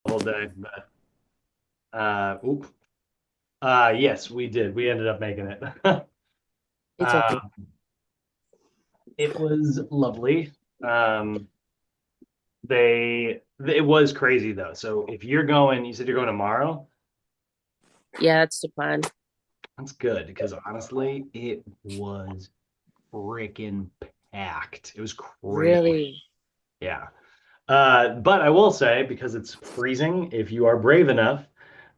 the whole day. But oop. Yes, we did. We ended up making it. It's uh, okay. it was lovely. Um, it was crazy though. So if you're going, you said you're going tomorrow. Yeah, that's the plan. That's good because honestly, it was freaking packed. It was crazy. Really? Yeah. But I will say, because it's freezing, if you are brave enough,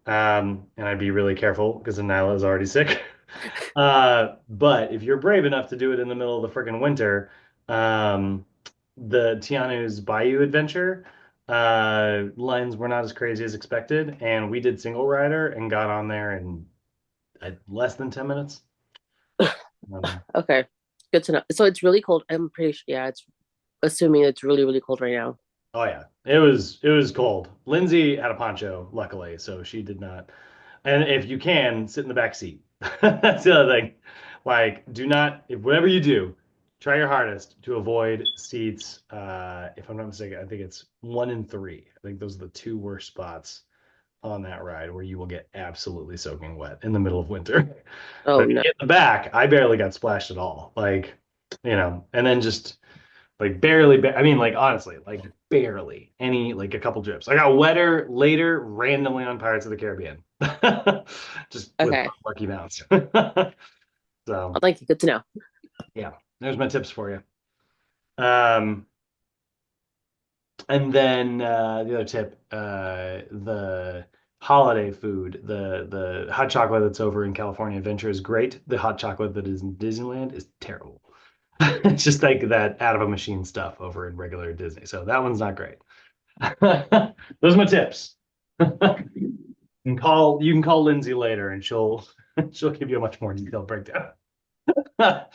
and I'd be really careful because Nyla is already sick. But if you're brave enough to do it in the middle of the freaking winter, um, the Tianu's Bayou adventure lines were not as crazy as expected, and we did single rider and got on there in less than 10 minutes. Um, Okay. Good to know. So it's really cold. I'm pretty sure. Yeah, it's assuming it's really, really cold right now. oh yeah, it was cold. Lindsay had a poncho, luckily, so she did not. And if you can, sit in the back seat. That's the other thing. Like, do not, if whatever you do, try your hardest to avoid seats. If I'm not mistaken, I think it's 1 and 3. I think those are the two worst spots on that ride where you will get absolutely soaking wet in the middle of winter. But Oh if you no. get in the back, I barely got splashed at all. Like, and then just like barely, I mean, like honestly, like barely any, like a couple drips. I got wetter later randomly on Pirates of the Caribbean. Just with Okay. lucky bounce. So I'll thank you. Good to know. yeah, there's my tips for you. Um, and then the other tip, the holiday food, the hot chocolate that's over in California Adventure is great. The hot chocolate that is in Disneyland is terrible. It's just like that out of a machine stuff over in regular Disney. So that one's not great. Those are my tips. You can call Lindsay later and she'll give you a much more detailed breakdown. All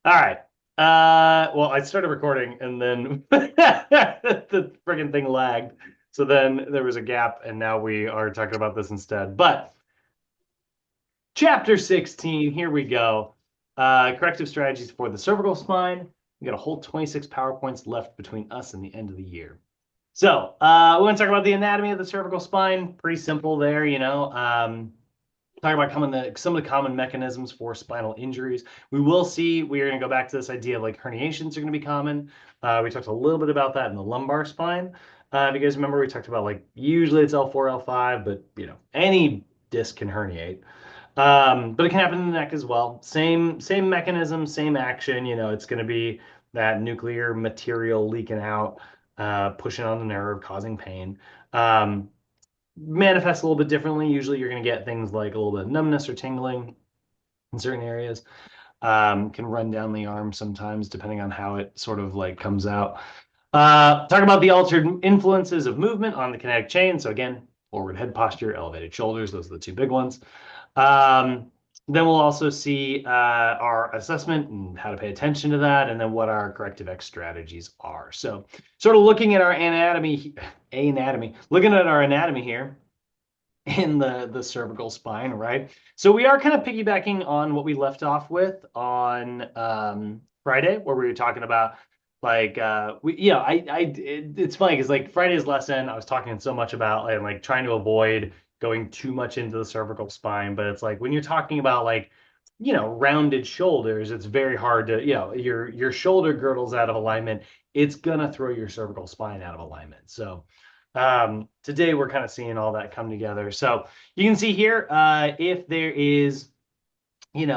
right. Well, I started recording and then the friggin' thing lagged. So then there was a gap, and now we are talking about this instead. But chapter 16, here we go. Corrective strategies for the cervical spine. We got a whole 26 PowerPoints left between us and the end of the year. So, we're going to talk about the anatomy of the cervical spine. Pretty simple there, talk about some of the common mechanisms for spinal injuries. We will see, we are going to go back to this idea of like herniations are going to be common. We talked a little bit about that in the lumbar spine. If you guys remember, we talked about like usually it's L4, L5, but any disc can herniate. But it can happen in the neck as well. Same mechanism, same action. It's going to be that nuclear material leaking out, pushing on the nerve, causing pain. Manifests a little bit differently. Usually, you're going to get things like a little bit of numbness or tingling in certain areas. Can run down the arm sometimes, depending on how it sort of like comes out. Talk about the altered influences of movement on the kinetic chain. So again, forward head posture, elevated shoulders. Those are the two big ones. Um, then we'll also see our assessment and how to pay attention to that, and then what our corrective X strategies are. So, sort of looking at our looking at our anatomy here in the cervical spine, right? So we are kind of piggybacking on what we left off with on Friday, where we were talking about like it's funny because like Friday's lesson, I was talking so much about like trying to avoid going too much into the cervical spine, but it's like when you're talking about like rounded shoulders, it's very hard to your shoulder girdle's out of alignment, it's gonna throw your cervical spine out of alignment. So today we're kind of seeing all that come together. So you can see here, if there is, you've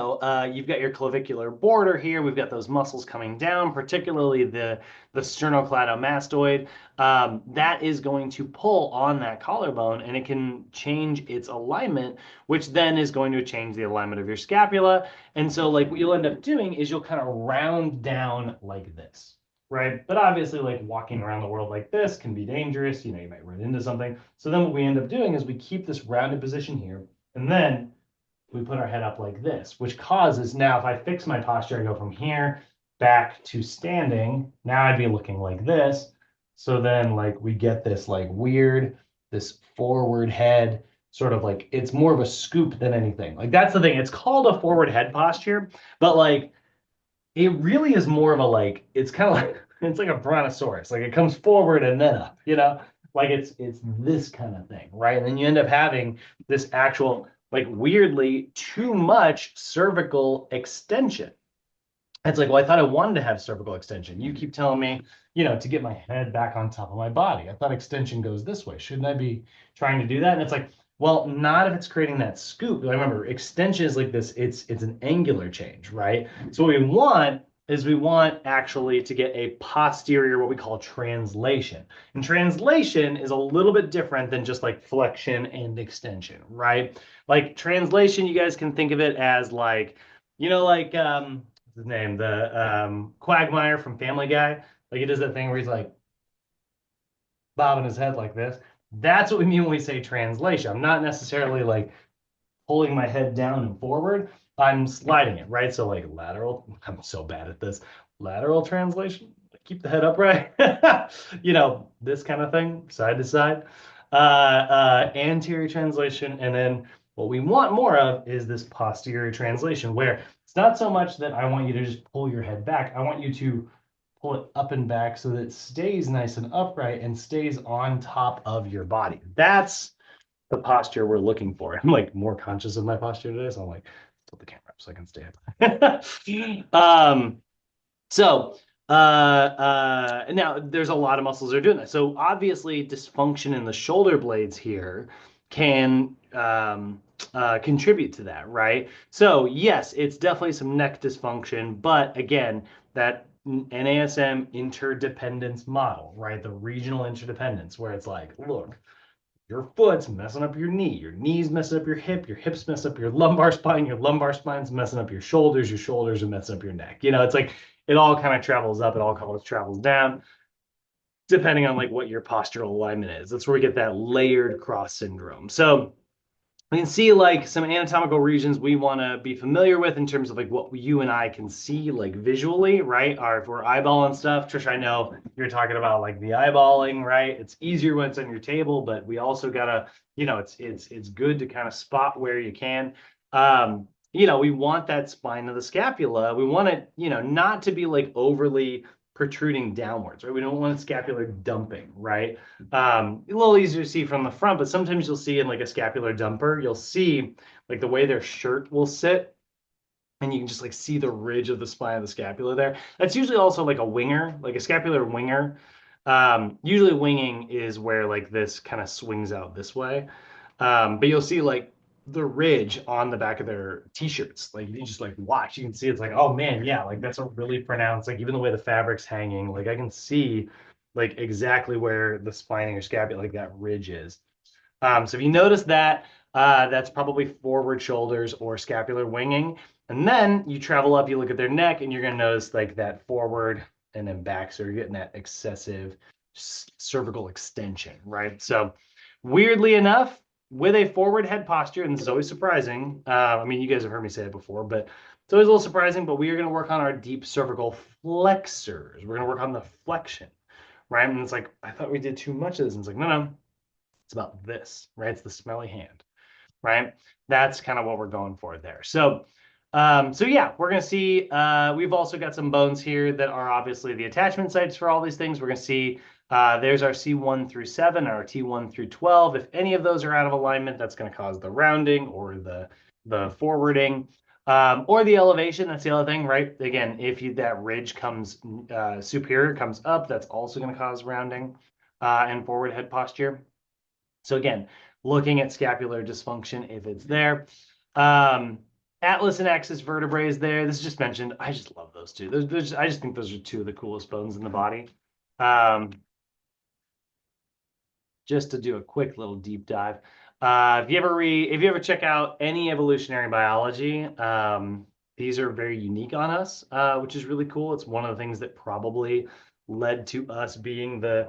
got your clavicular border here. We've got those muscles coming down, particularly the sternocleidomastoid. That is going to pull on that collarbone, and it can change its alignment, which then is going to change the alignment of your scapula. And so, like, what you'll end up doing is you'll kind of round down like this. Right. But obviously, like walking around the world like this can be dangerous. You might run into something. So then what we end up doing is we keep this rounded position here. And then we put our head up like this, which causes now if I fix my posture, I go from here back to standing. Now I'd be looking like this. So then like we get this like weird, this forward head, sort of like it's more of a scoop than anything. Like that's the thing. It's called a forward head posture, but like it really is more of a like it's kind of like it's like a brontosaurus. Like it comes forward and then up. like it's this kind of thing, right? And then you end up having this actual, like weirdly, too much cervical extension. It's like, well, I thought I wanted to have cervical extension. You keep telling me, to get my head back on top of my body. I thought extension goes this way. Shouldn't I be trying to do that? And it's like, well, not if it's creating that scoop. I remember extension is like this, it's an angular change, right? So what we want is we want actually to get a posterior, what we call translation. And translation is a little bit different than just like flexion and extension, right? Like translation, you guys can think of it as like, like what's his name? The Quagmire from Family Guy. Like he does that thing where he's like bobbing his head like this. That's what we mean when we say translation. I'm not necessarily like pulling my head down and forward. I'm sliding it, right? So like lateral, I'm so bad at this. Lateral translation, keep the head upright. This kind of thing, side to side. Anterior translation, and then what we want more of is this posterior translation, where it's not so much that I want you to just pull your head back. I want you to pull it up and back so that it stays nice and upright and stays on top of your body. That's the posture we're looking for. I'm like more conscious of my posture today, so I'm like, tilt the camera up so I can stay up. So now there's a lot of muscles that are doing that. So obviously, dysfunction in the shoulder blades here can contribute to that, right? So yes, it's definitely some neck dysfunction, but again, that NASM interdependence model, right? The regional interdependence, where it's like, look, your foot's messing up your knees messing up your hips mess up your lumbar spine's messing up your shoulders are messing up your neck. It's like it all kind of travels up, it all kind of travels down, depending on like what your postural alignment is. That's where we get that layered cross syndrome. So we can see like some anatomical regions we want to be familiar with in terms of like what you and I can see like visually, right? Or if we're eyeballing stuff, Trish, I know you're talking about like the eyeballing, right? It's easier when it's on your table, but we also gotta, it's good to kind of spot where you can. We want that spine of the scapula. We want it, not to be like overly protruding downwards, right? We don't want scapular dumping, right? A little easier to see from the front, but sometimes you'll see in like a scapular dumper, you'll see like the way their shirt will sit, and you can just like see the ridge of the spine of the scapula there. That's usually also like a winger, like a scapular winger. Usually winging is where like this kind of swings out this way. But you'll see like the ridge on the back of their t-shirts. Like you just like watch, you can see it's like, oh man, yeah, like that's a really pronounced, like even the way the fabric's hanging, like I can see like exactly where the spine of your scapula, like that ridge is. So if you notice that, that's probably forward shoulders or scapular winging. And then you travel up, you look at their neck, and you're going to notice like that forward and then back. So you're getting that excessive cervical extension, right? So weirdly enough, with a forward head posture, and this is always surprising. I mean, you guys have heard me say it before, but it's always a little surprising. But we are going to work on our deep cervical flexors. We're going to work on the flexion, right? And it's like, I thought we did too much of this. And it's like, no, no, it's about this, right? It's the smelly hand, right? That's kind of what we're going for there. So yeah, we're gonna see. We've also got some bones here that are obviously the attachment sites for all these things. We're gonna see. There's our C1 through 7, our T1 through 12. If any of those are out of alignment, that's going to cause the rounding or the forwarding. Or the elevation, that's the other thing, right? Again, if that ridge comes superior, comes up, that's also going to cause rounding and forward head posture. So again, looking at scapular dysfunction if it's there. Um, Atlas and axis vertebrae is there. This is just mentioned. I just love those two. I just think those are two of the coolest bones in the body. Um, just to do a quick little deep dive. If you ever check out any evolutionary biology, these are very unique on us, which is really cool. It's one of the things that probably led to us being the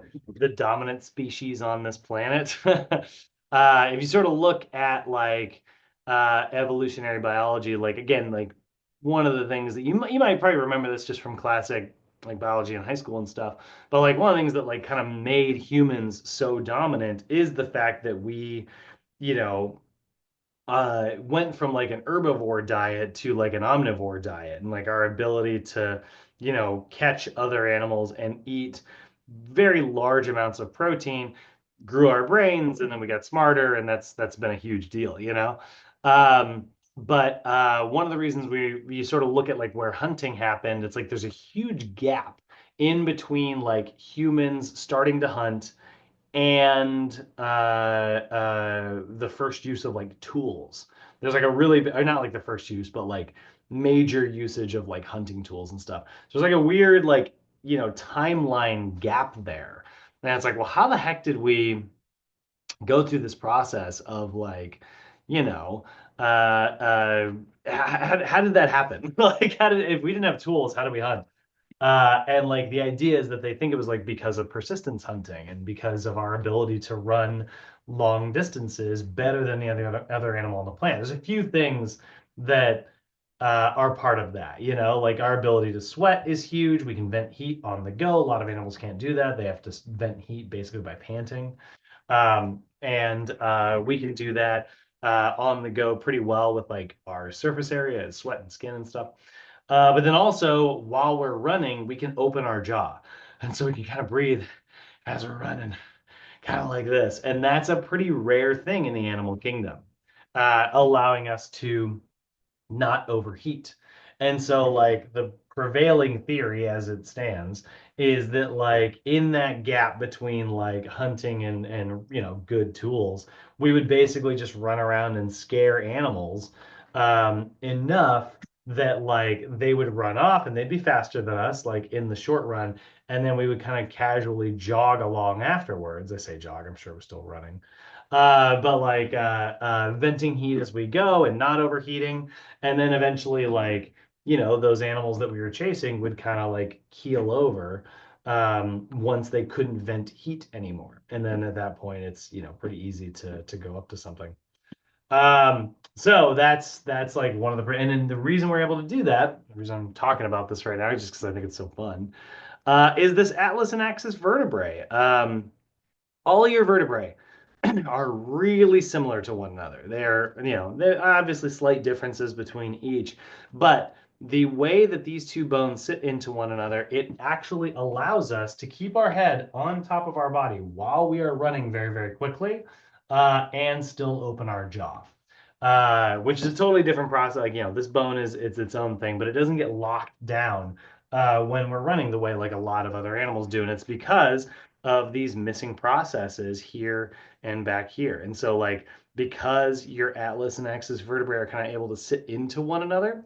dominant species on this planet. If you sort of look at like evolutionary biology, like again, like one of the things that you might probably remember this just from classic like biology in high school and stuff. But like one of the things that like kind of made humans so dominant is the fact that we, you know, went from like an herbivore diet to like an omnivore diet, and like our ability to, catch other animals and eat very large amounts of protein grew our brains and then we got smarter, and that's been a huge deal, um, but one of the reasons we sort of look at like where hunting happened, it's like there's a huge gap in between like humans starting to hunt and the first use of like tools. There's like a really, or not like the first use, but like major usage of like hunting tools and stuff. So there's like a weird like, timeline gap there. And it's like, well, how the heck did we go through this process of like, you know, how did that happen? Like, if we didn't have tools, how did we hunt? And like the idea is that they think it was like because of persistence hunting and because of our ability to run long distances better than the other animal on the planet. There's a few things that are part of that, like our ability to sweat is huge. We can vent heat on the go. A lot of animals can't do that. They have to vent heat basically by panting. And we can do that on the go pretty well with like our surface area, sweat and skin and stuff. But then also, while we're running, we can open our jaw. And so we can kind of breathe as we're running, kind of like this. And that's a pretty rare thing in the animal kingdom, allowing us to not overheat. And so, like, the prevailing theory as it stands is that, like, in that gap between like hunting and good tools, we would basically just run around and scare animals enough that like they would run off and they'd be faster than us, like in the short run, and then we would kind of casually jog along afterwards. I say jog, I'm sure we're still running. But like venting heat as we go and not overheating, and then eventually like those animals that we were chasing would kind of like keel over once they couldn't vent heat anymore, and then at that point it's pretty easy to go up to something. So that's like one of the, and then the reason we're able to do that, the reason I'm talking about this right now is just because I think it's so fun, is this atlas and axis vertebrae. All your vertebrae are really similar to one another. There are obviously slight differences between each, but the way that these two bones sit into one another, it actually allows us to keep our head on top of our body while we are running very, very quickly, and still open our jaw. Which is a totally different process. Like, this bone it's its own thing, but it doesn't get locked down when we're running the way like a lot of other animals do. And it's because of these missing processes here and back here. And so like because your atlas and axis vertebrae are kind of able to sit into one another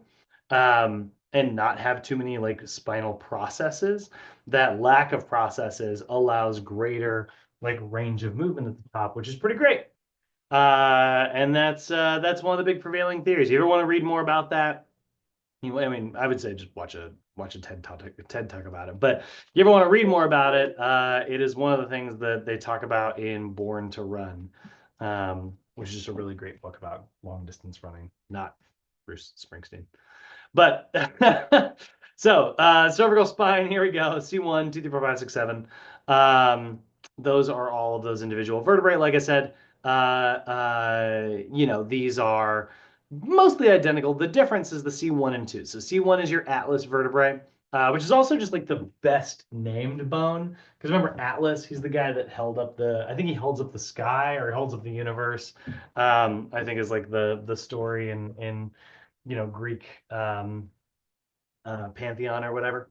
and not have too many like spinal processes, that lack of processes allows greater like range of movement at the top, which is pretty great. And that's one of the big prevailing theories. You ever want to read more about that? I mean, I would say just watch a TED talk about it. But you ever want to read more about it? It is one of the things that they talk about in Born to Run, which is just a really great book about long distance running. Not Bruce Springsteen. But so cervical spine, here we go. C1, 2, 3, 4, 5, 6, 7. Those are all of those individual vertebrae. Like I said, these are mostly identical. The difference is the C1 and 2. So C1 is your atlas vertebrae, which is also just like the best named bone. Because remember Atlas, he's the guy that held up I think he holds up the sky or he holds up the universe. I think is like the story in Greek pantheon or whatever.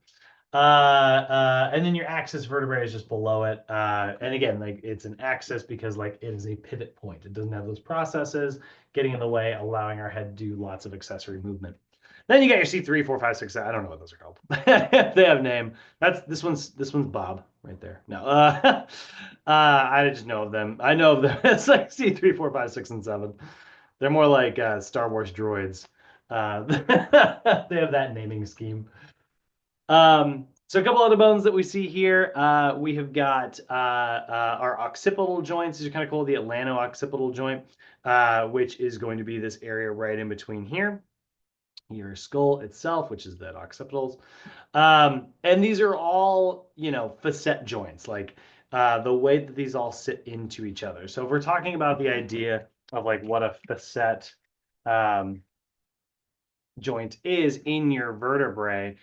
And then your axis vertebrae is just below it. And again, like it's an axis because like it is a pivot point. It doesn't have those processes getting in the way, allowing our head to do lots of accessory movement. Then you got your C3, 4, 5, 6, 7. I don't know what those are called. They have a name. This one's Bob right there. No, I just know of them. I know of them. It's like C3, 4, 5, 6, and 7. They're more like Star Wars droids. They have that naming scheme. So a couple other bones that we see here. We have got our occipital joints. These are kind of cool. The atlanto-occipital joint, which is going to be this area right in between here. Your skull itself, which is that occipitals. And these are all, facet joints, like the way that these all sit into each other. So if we're talking about the idea of like what a facet um, joint is in your vertebrae,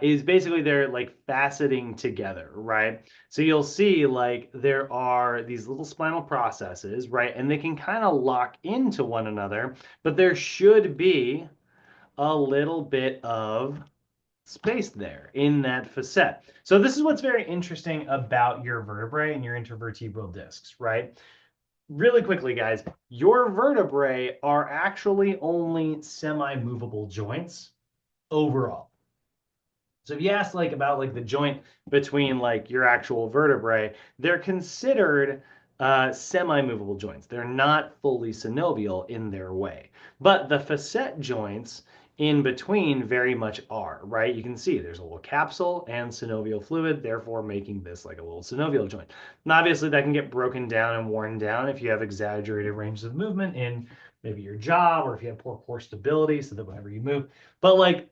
is basically they're like faceting together, right? So you'll see like there are these little spinal processes, right? And they can kind of lock into one another, but there should be a little bit of space there in that facet. So this is what's very interesting about your vertebrae and your intervertebral discs, right? Really quickly, guys, your vertebrae are actually only semi-movable joints overall. So if you ask like about like the joint between like your actual vertebrae, they're considered semi-movable joints. They're not fully synovial in their way. But the facet joints in between very much are, right? You can see there's a little capsule and synovial fluid, therefore making this like a little synovial joint. And obviously that can get broken down and worn down if you have exaggerated ranges of movement in maybe your job or if you have poor core stability so that whenever you move. But like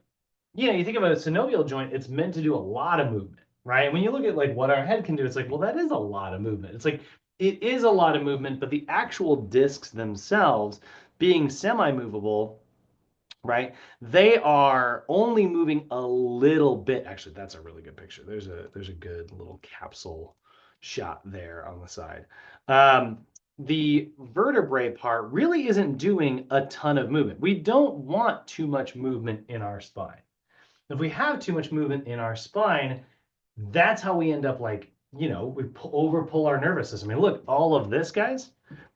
you think of a synovial joint, it's meant to do a lot of movement, right? And when you look at like what our head can do, it's like, well, that is a lot of movement. It's like it is a lot of movement, but the actual discs themselves being semi-movable, right? They are only moving a little bit. Actually, that's a really good picture. There's a good little capsule shot there on the side. Um, the vertebrae part really isn't doing a ton of movement. We don't want too much movement in our spine. If we have too much movement in our spine, that's how we end up like, we over pull our nervous system. I mean, look, all of this, guys,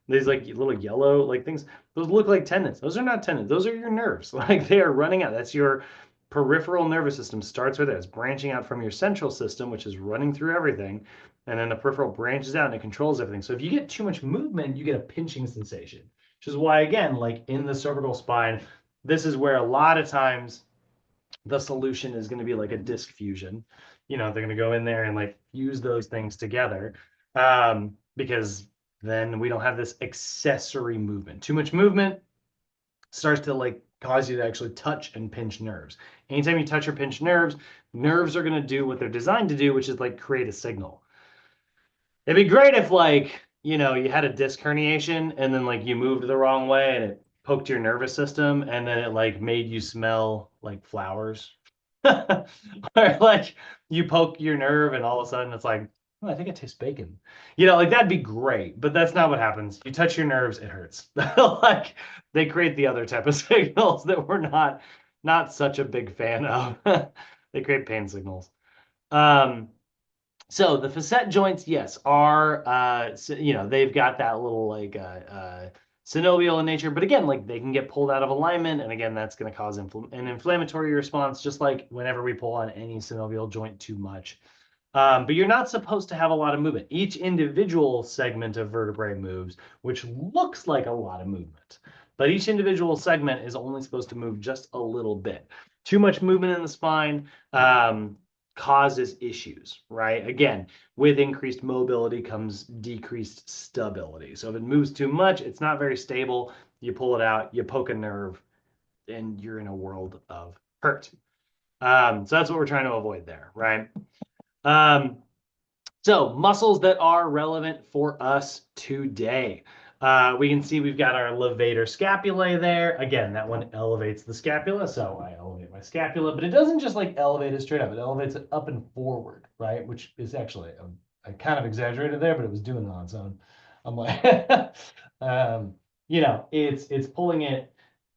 these like little yellow like things, those look like tendons. Those are not tendons. Those are your nerves. Like they are running out. That's your peripheral nervous system starts with it. It's branching out from your central system, which is running through everything. And then the peripheral branches out and it controls everything. So if you get too much movement, you get a pinching sensation, which is why, again, like in the cervical spine, this is where a lot of times the solution is going to be like a disc fusion. They're going to go in there and like fuse those things together because then we don't have this accessory movement. Too much movement starts to like cause you to actually touch and pinch nerves. Anytime you touch or pinch nerves, nerves are going to do what they're designed to do, which is like create a signal. It'd be great if like, you had a disc herniation and then like you moved the wrong way and it poked your nervous system and then it like made you smell like flowers. Or like you poke your nerve and all of a sudden it's like, oh, I think I taste bacon. Like that'd be great, but that's not what happens. You touch your nerves, it hurts. Like they create the other type of signals that we're not such a big fan of. They create pain signals. Um, so the facet joints, yes, are they've got that little like synovial in nature, but again, like they can get pulled out of alignment, and again, that's going to cause an inflammatory response, just like whenever we pull on any synovial joint too much. But you're not supposed to have a lot of movement. Each individual segment of vertebrae moves, which looks like a lot of movement, but each individual segment is only supposed to move just a little bit. Too much movement in the spine causes issues, right? Again, with increased mobility comes decreased stability. So if it moves too much, it's not very stable. You pull it out, you poke a nerve, and you're in a world of hurt. So that's what we're trying to avoid there, right? Um, so muscles that are relevant for us today. We can see we've got our levator scapulae there. Again, that one elevates the scapula, so I elevate my scapula, but it doesn't just like elevate it straight up. It elevates it up and forward, right? Which is actually, I kind of exaggerated there, but it was doing it on its own. I'm like, it's pulling it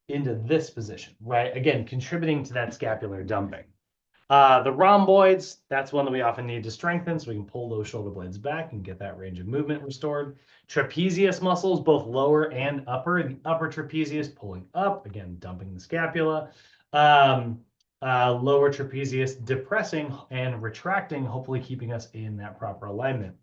into this position, right? Again, contributing to that scapular dumping. The rhomboids, that's one that we often need to strengthen so we can pull those shoulder blades back and get that range of movement restored. Trapezius muscles, both lower and upper. The upper trapezius pulling up, again, dumping the scapula. Lower trapezius depressing and retracting, hopefully keeping us in that proper alignment.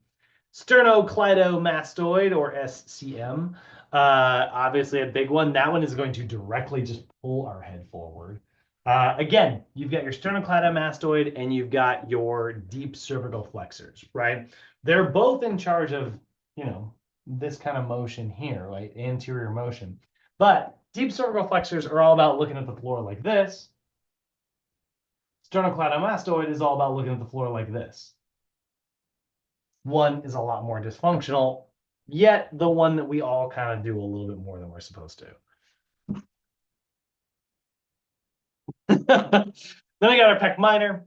Sternocleidomastoid or SCM, obviously a big one. That one is going to directly just pull our head forward. Again, you've got your sternocleidomastoid and you've got your deep cervical flexors, right? They're both in charge of, this kind of motion here, right? Anterior motion. But deep cervical flexors are all about looking at the floor like this. Sternocleidomastoid is all about looking at the floor like this. One is a lot more dysfunctional, yet the one that we all kind of do a little bit more than we're supposed to. Then we got our pec minor.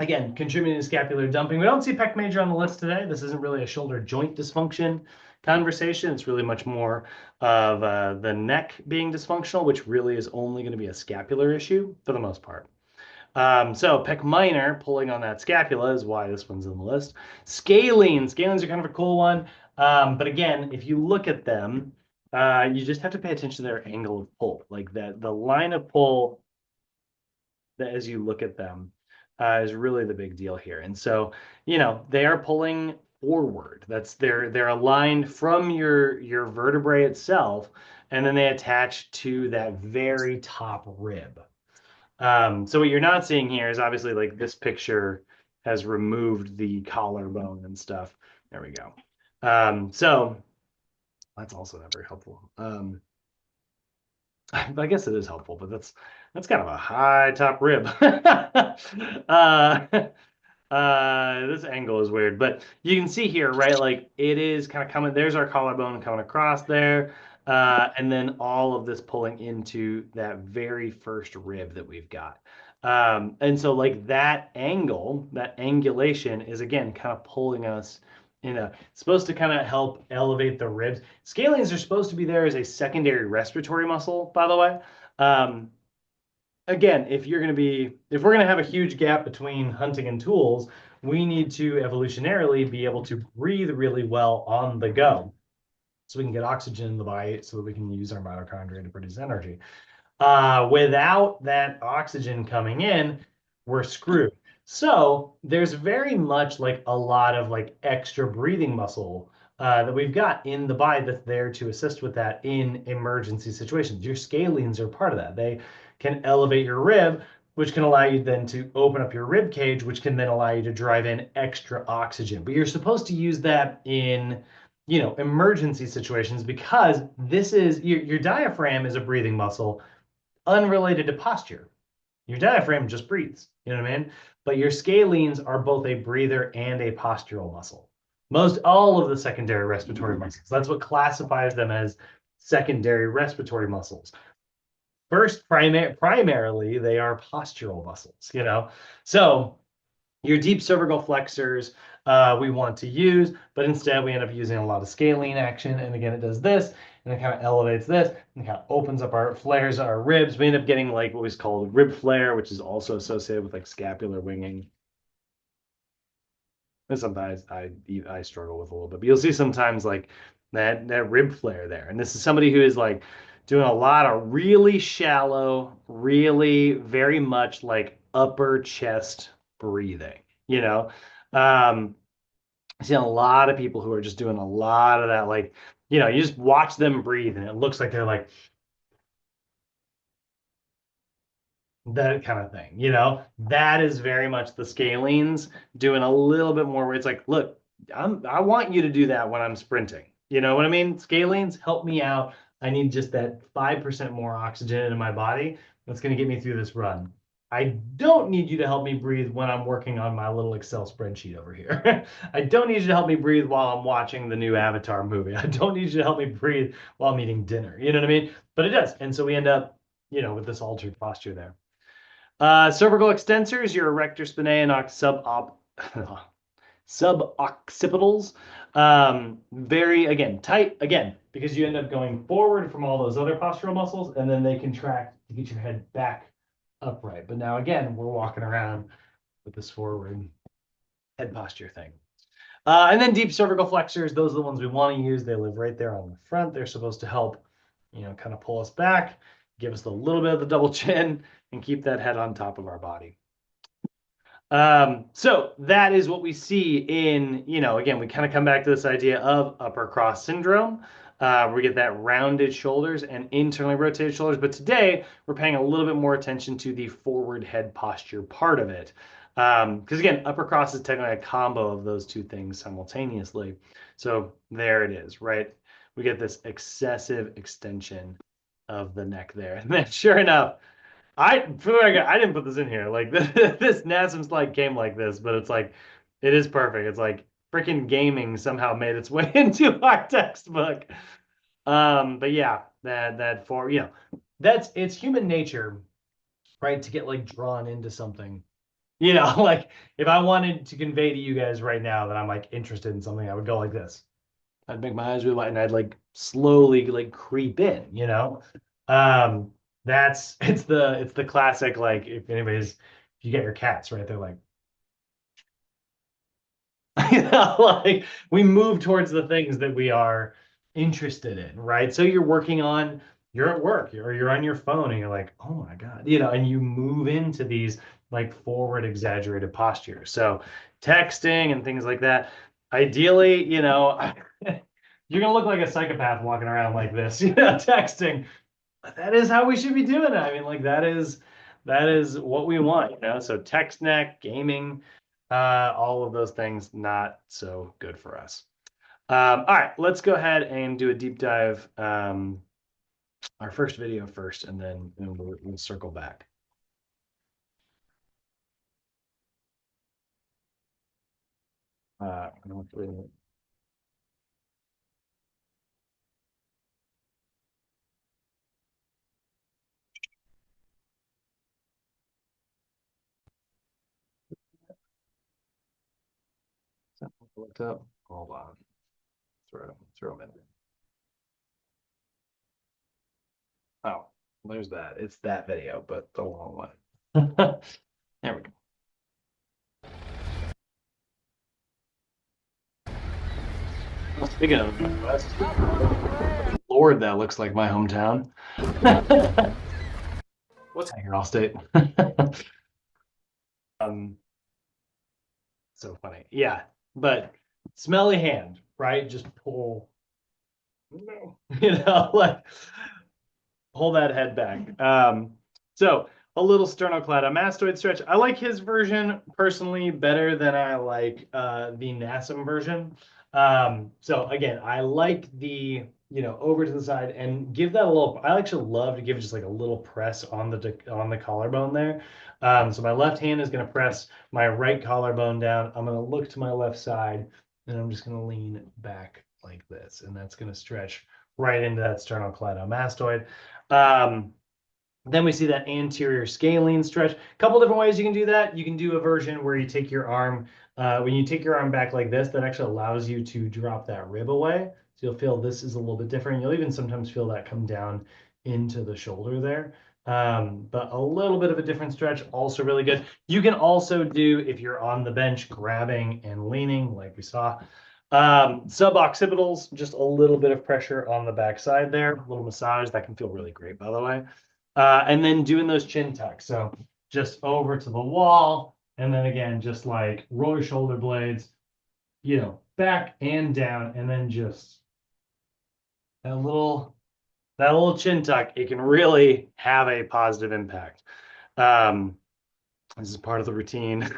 Again, contributing to scapular dumping. We don't see pec major on the list today. This isn't really a shoulder joint dysfunction conversation. It's really much more of the neck being dysfunctional, which really is only going to be a scapular issue for the most part. So pec minor, pulling on that scapula is why this one's on the list. Scalenes. Scalenes are kind of a cool one. But again, if you look at them, you just have to pay attention to their angle of pull. Like that, the line of pull that as you look at them is really the big deal here. And so, they are pulling forward. They're aligned from your vertebrae itself, and then they attach to that very top rib. So what you're not seeing here is obviously like this picture has removed the collarbone and stuff. There we go. So that's also not very helpful. I guess it is helpful, but that's kind of a high top rib. uh, this angle is weird, but you can see here, right? Like it is kind of coming. There's our collarbone coming across there, and then all of this pulling into that very first rib that we've got. And so like that angle, that angulation is again kind of pulling us it's supposed to kind of help elevate the ribs. Scalenes are supposed to be there as a secondary respiratory muscle, by the way. Um, Again, if we're going to have a huge gap between hunting and tools, we need to evolutionarily be able to breathe really well on the go so we can get oxygen in the body so that we can use our mitochondria to produce energy. Without that oxygen coming in, we're screwed. So there's very much like a lot of like extra breathing muscle that we've got in the body that's there to assist with that in emergency situations. Your scalenes are part of that. They can elevate your rib, which can allow you then to open up your rib cage, which can then allow you to drive in extra oxygen. But you're supposed to use that in emergency situations because this is your diaphragm is a breathing muscle unrelated to posture. Your diaphragm just breathes, you know what I mean? But your scalenes are both a breather and a postural muscle. Most all of the secondary respiratory muscles. That's what classifies them as secondary respiratory muscles. First, primarily, they are postural muscles. So your deep cervical flexors we want to use, but instead we end up using a lot of scalene action. And again, it does this, and it kind of elevates this, and kind of opens up flares our ribs. We end up getting like what was called rib flare, which is also associated with like scapular winging. And sometimes I struggle with a little bit, but you'll see sometimes like that rib flare there. And this is somebody who is like doing a lot of really shallow, really very much like upper chest breathing, you know. Um, I see a lot of people who are just doing a lot of that, like, you just watch them breathe and it looks like they're like that kind of thing. That is very much the scalenes doing a little bit more where it's like, look, I want you to do that when I'm sprinting. You know what I mean? Scalenes help me out. I need just that 5% more oxygen in my body. That's going to get me through this run. I don't need you to help me breathe when I'm working on my little Excel spreadsheet over here. I don't need you to help me breathe while I'm watching the new Avatar movie. I don't need you to help me breathe while I'm eating dinner. You know what I mean? But it does. And so we end up, with this altered posture there. Cervical extensors, your erector spinae and suboccipitals. Very, again, tight, again, because you end up going forward from all those other postural muscles, and then they contract to get your head back upright. But now, again, we're walking around with this forward head posture thing. And then deep cervical flexors, those are the ones we want to use. They live right there on the front. They're supposed to help, kind of pull us back, give us a little bit of the double chin, and keep that head on top of our body. So that is what we see in, again, we kind of come back to this idea of upper cross syndrome. We get that rounded shoulders and internally rotated shoulders. But today we're paying a little bit more attention to the forward head posture part of it. Because again, upper cross is technically a combo of those two things simultaneously. So there it is, right? We get this excessive extension of the neck there. And then sure enough, for the record, I didn't put this in here. Like this NASM slide came like this, but it's like it is perfect. It's like freaking gaming somehow made its way into our textbook. But yeah, that for that's it's human nature right? To get like drawn into something. You know, like if I wanted to convey to you guys right now that I'm like interested in something, I would go like this. I'd make my eyes really wide and I'd like slowly like creep in, you know? Um, it's the classic, like if you get your cats, right? They're like, you know, like we move towards the things that we are interested in, right? So you're at work or you're on your phone and you're like, oh my God, you know, and you move into these like forward exaggerated postures. So texting and things like that, ideally, you know, you're gonna look like a psychopath walking around like this, you know, texting. But that is how we should be doing it. I mean, like that is what we want, you know. So text neck, gaming, all of those things not so good for us. All right, let's go ahead and do a deep dive. Our first video first, and then we'll circle back. I don't know if looked up. Hold on, throw them in. Oh, there's that. It's that video, but the long one. There we go. Well, speaking of Midwest, Lord, that looks like my hometown. What's here, Allstate? um, so funny. Yeah, but smelly hand, right? Just pull, you know, like pull that head back. So a little sternocleidomastoid stretch. I like his version personally better than I like the NASM version. So again, I like the over to the side and give that a little. I actually love to give just like a little press on the collarbone there. So my left hand is going to press my right collarbone down. I'm going to look to my left side, and I'm just going to lean back like this, and that's going to stretch right into that sternocleidomastoid. Um, then we see that anterior scalene stretch. A couple different ways you can do that. You can do a version where you take your arm, when you take your arm back like this, that actually allows you to drop that rib away. So you'll feel this is a little bit different. You'll even sometimes feel that come down into the shoulder there. But a little bit of a different stretch, also really good. You can also do, if you're on the bench, grabbing and leaning, like we saw. Suboccipitals, just a little bit of pressure on the backside there, a little massage. That can feel really great, by the way. And then doing those chin tucks. So just over to the wall, and then again, just like roll your shoulder blades, back and down, and then just that little that little chin tuck. It can really have a positive impact. Um, this is part of the routine.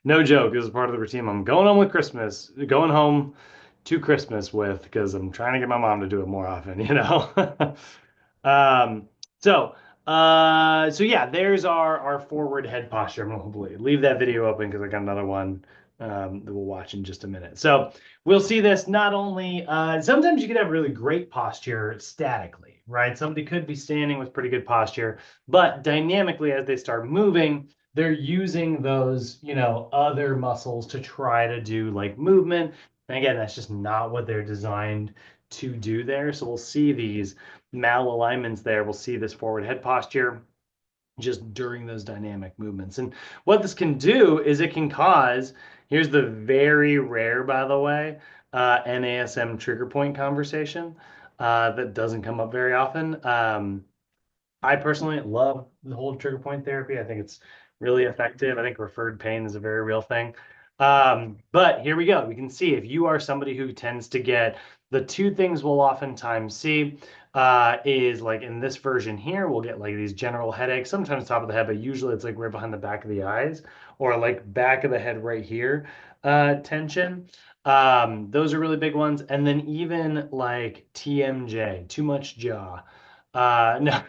No joke. This is part of the routine. I'm going home with Christmas, going home to Christmas with because I'm trying to get my mom to do it more often, you know. um, so so yeah, there's our forward head posture. I'm gonna hopefully leave that video open because I got another one that we'll watch in just a minute. So we'll see this not only sometimes you can have really great posture statically, right? Somebody could be standing with pretty good posture, but dynamically as they start moving, they're using those, other muscles to try to do like movement. And again, that's just not what they're designed to do there. So we'll see these malalignments there. We'll see this forward head posture just during those dynamic movements. And what this can do is it can cause, here's the very rare, by the way, NASM trigger point conversation that doesn't come up very often. I personally love the whole trigger point therapy. I think it's really effective. I think referred pain is a very real thing. But here we go. We can see if you are somebody who tends to get the two things we'll oftentimes see is like in this version here, we'll get like these general headaches, sometimes top of the head, but usually it's like right behind the back of the eyes or like back of the head right here tension. Those are really big ones. And then even like TMJ, too much jaw. No,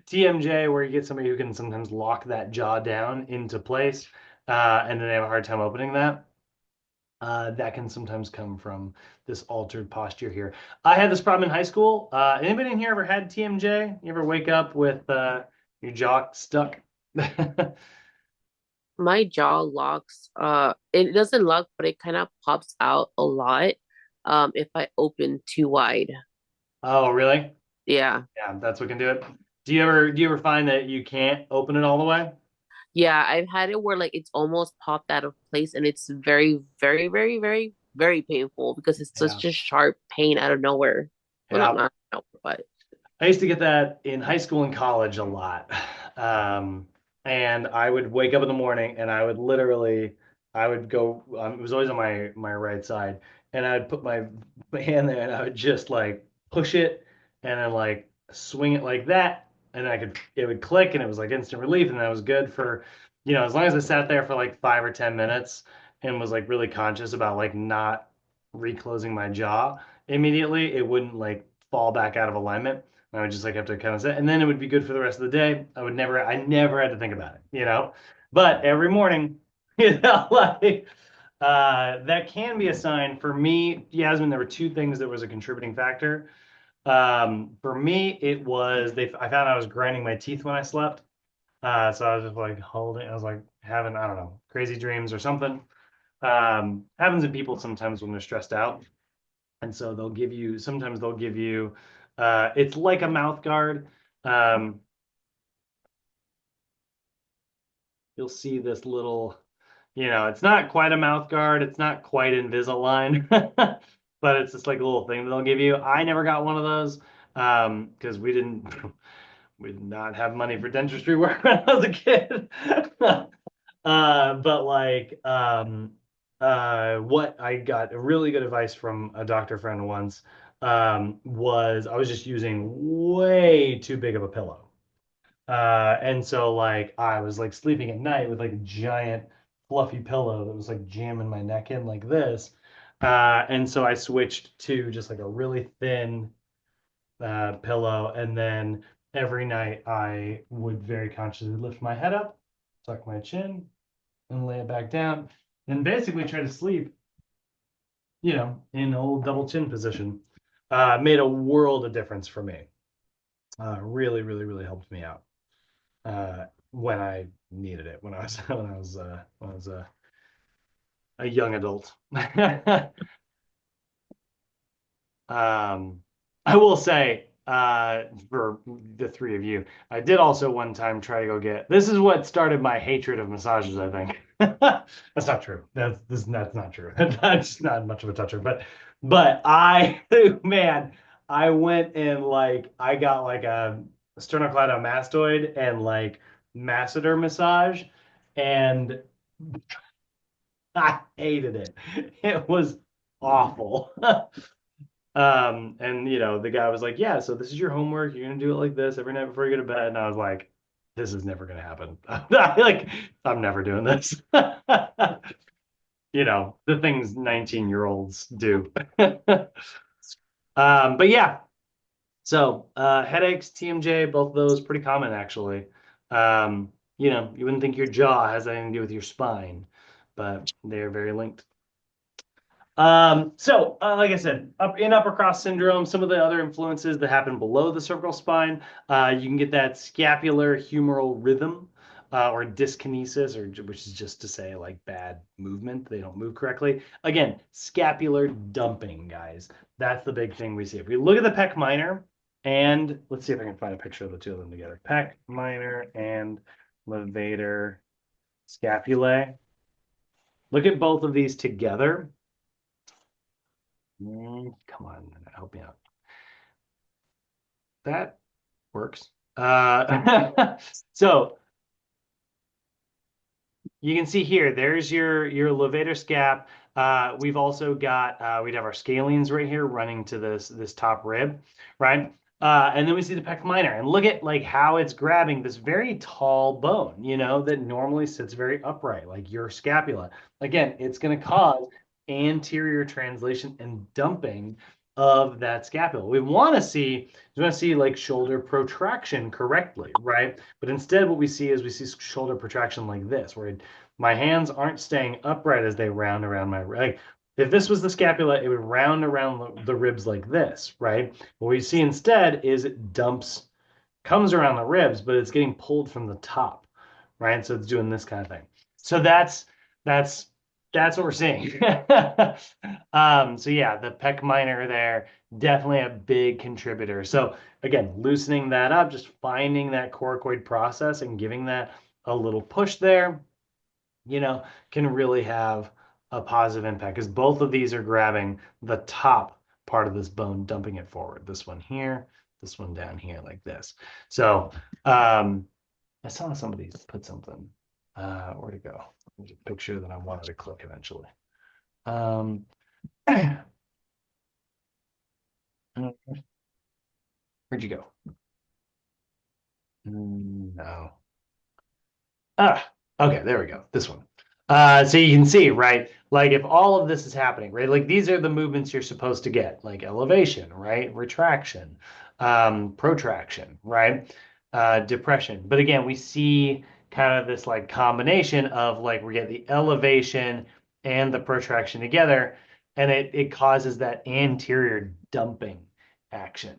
TMJ, where you get somebody who can sometimes lock that jaw down into place, and then they have a hard time opening that. That can sometimes come from this altered posture here. I had this problem in high school. Anybody in here ever had TMJ? You ever wake up with Your jaw stuck. My jaw locks. It doesn't lock, but it kind of pops out a lot. If I open too wide. Oh, really? Yeah. Yeah, that's what can do it. Do you ever find that you can't open it all the way? Yeah, I've had it where like it's almost popped out of place and it's very, very, very, very, very painful because it's Yeah. such a sharp pain out of nowhere. Well, Yeah. not nowhere, but I used to get that in high school and college a lot. Um, and I would wake up in the morning and I would literally, I would go, it was always on my right side, and I would put my hand there and I would just like push it and then like swing it like that. And it would click and it was like instant relief. And that was good for, as long as I sat there for like 5 or 10 minutes and was like really conscious about like not reclosing my jaw immediately, it wouldn't like fall back out of alignment. I would just like have to kind of sit, and then it would be good for the rest of the day. I never had to think about it. But every morning, like that can be a sign for me, Yasmin. There were two things that was a contributing factor. For me, it was I found I was grinding my teeth when I slept. So I was just like holding, I was like having, I don't know, crazy dreams or something. Happens in people sometimes when they're stressed out. And so sometimes they'll give you, it's like a mouth guard. Um, you'll see this little, it's not quite a mouth guard. It's not quite Invisalign, but it's just like a little thing that they'll give you. I never got one of those because we did not have money for dentistry work when I was a kid. But like, what I got a really good advice from a doctor friend once was I was just using way too big of a pillow. And so like I was like sleeping at night with like a giant fluffy pillow that was like jamming my neck in like this. And so I switched to just like a really thin pillow, and then every night I would very consciously lift my head up, tuck my chin, and lay it back down, and basically try to sleep, in old double chin position. Made a world of difference for me. Really, really, really helped me out when I needed it. When I was a young adult. Um, I will say, for the three of you, I did also one time try to go get. This is what started my hatred of massages, I think. That's not true. That's not true. That's not much of a toucher, but man, I went and like I got like a sternocleidomastoid and like masseter massage, and I hated it. It was awful. And the guy was like, "Yeah, so this is your homework. You're gonna do it like this every night before you go to bed." And I was like, "This is never gonna happen. Like, I'm never doing this." The things 19-year-olds do. But yeah, so headaches, TMJ, both of those pretty common actually. You wouldn't think your jaw has anything to do with your spine, but they're very linked. Like I said, in upper cross syndrome, some of the other influences that happen below the cervical spine, you can get that scapular humeral rhythm, or dyskinesis, which is just to say like bad movement. They don't move correctly. Again, scapular dumping, guys. That's the big thing we see. If we look at the pec minor, and let's see if I can find a picture of the two of them together. Pec minor and levator scapulae. Look at both of these together. Come on, help me out. That works. So you can see here, there's your levator scap. We've also got we'd have our scalenes right here running to this top rib, right? And then we see the pec minor, and look at like how it's grabbing this very tall bone, that normally sits very upright, like your scapula. Again, it's going to cause anterior translation and dumping of that scapula. We want to see like shoulder protraction correctly, right? But instead, what we see is we see shoulder protraction like this, where my hands aren't staying upright as they round around my like. If this was the scapula, it would round around the ribs like this, right? What we see instead is it dumps comes around the ribs, but it's getting pulled from the top, right? So it's doing this kind of thing. So that's that's what we're seeing. So yeah, the pec minor there, definitely a big contributor. So again, loosening that up, just finding that coracoid process and giving that a little push there, you know, can really have a positive impact because both of these are grabbing the top part of this bone, dumping it forward. This one here, this one down here, like this. So I saw somebody put something. Where'd it go? There's a picture that I wanted to click eventually. Um, where'd you go? No. Ah, okay, there we go. This one. So you can see, right? Like if all of this is happening, right? Like these are the movements you're supposed to get, like elevation, right? Retraction, protraction, right? Depression. But again, we see kind of this like combination of like we get the elevation and the protraction together, and it causes that anterior dumping action.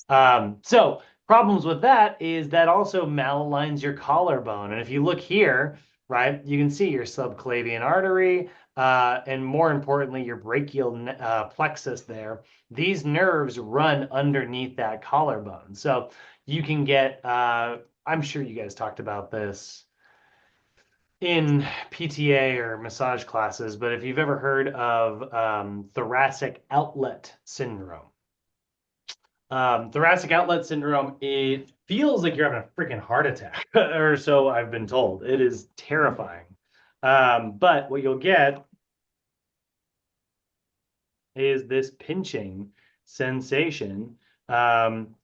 So problems with that is that also malaligns your collarbone. And if you look here, right, you can see your subclavian artery, and more importantly, your brachial plexus there. These nerves run underneath that collarbone. So you can get, I'm sure you guys talked about this in PTA or massage classes, but if you've ever heard of thoracic outlet syndrome, thoracic outlet syndrome, it feels like you're having a freaking heart attack, or so I've been told. It is terrifying. But what you'll get is this pinching sensation, um,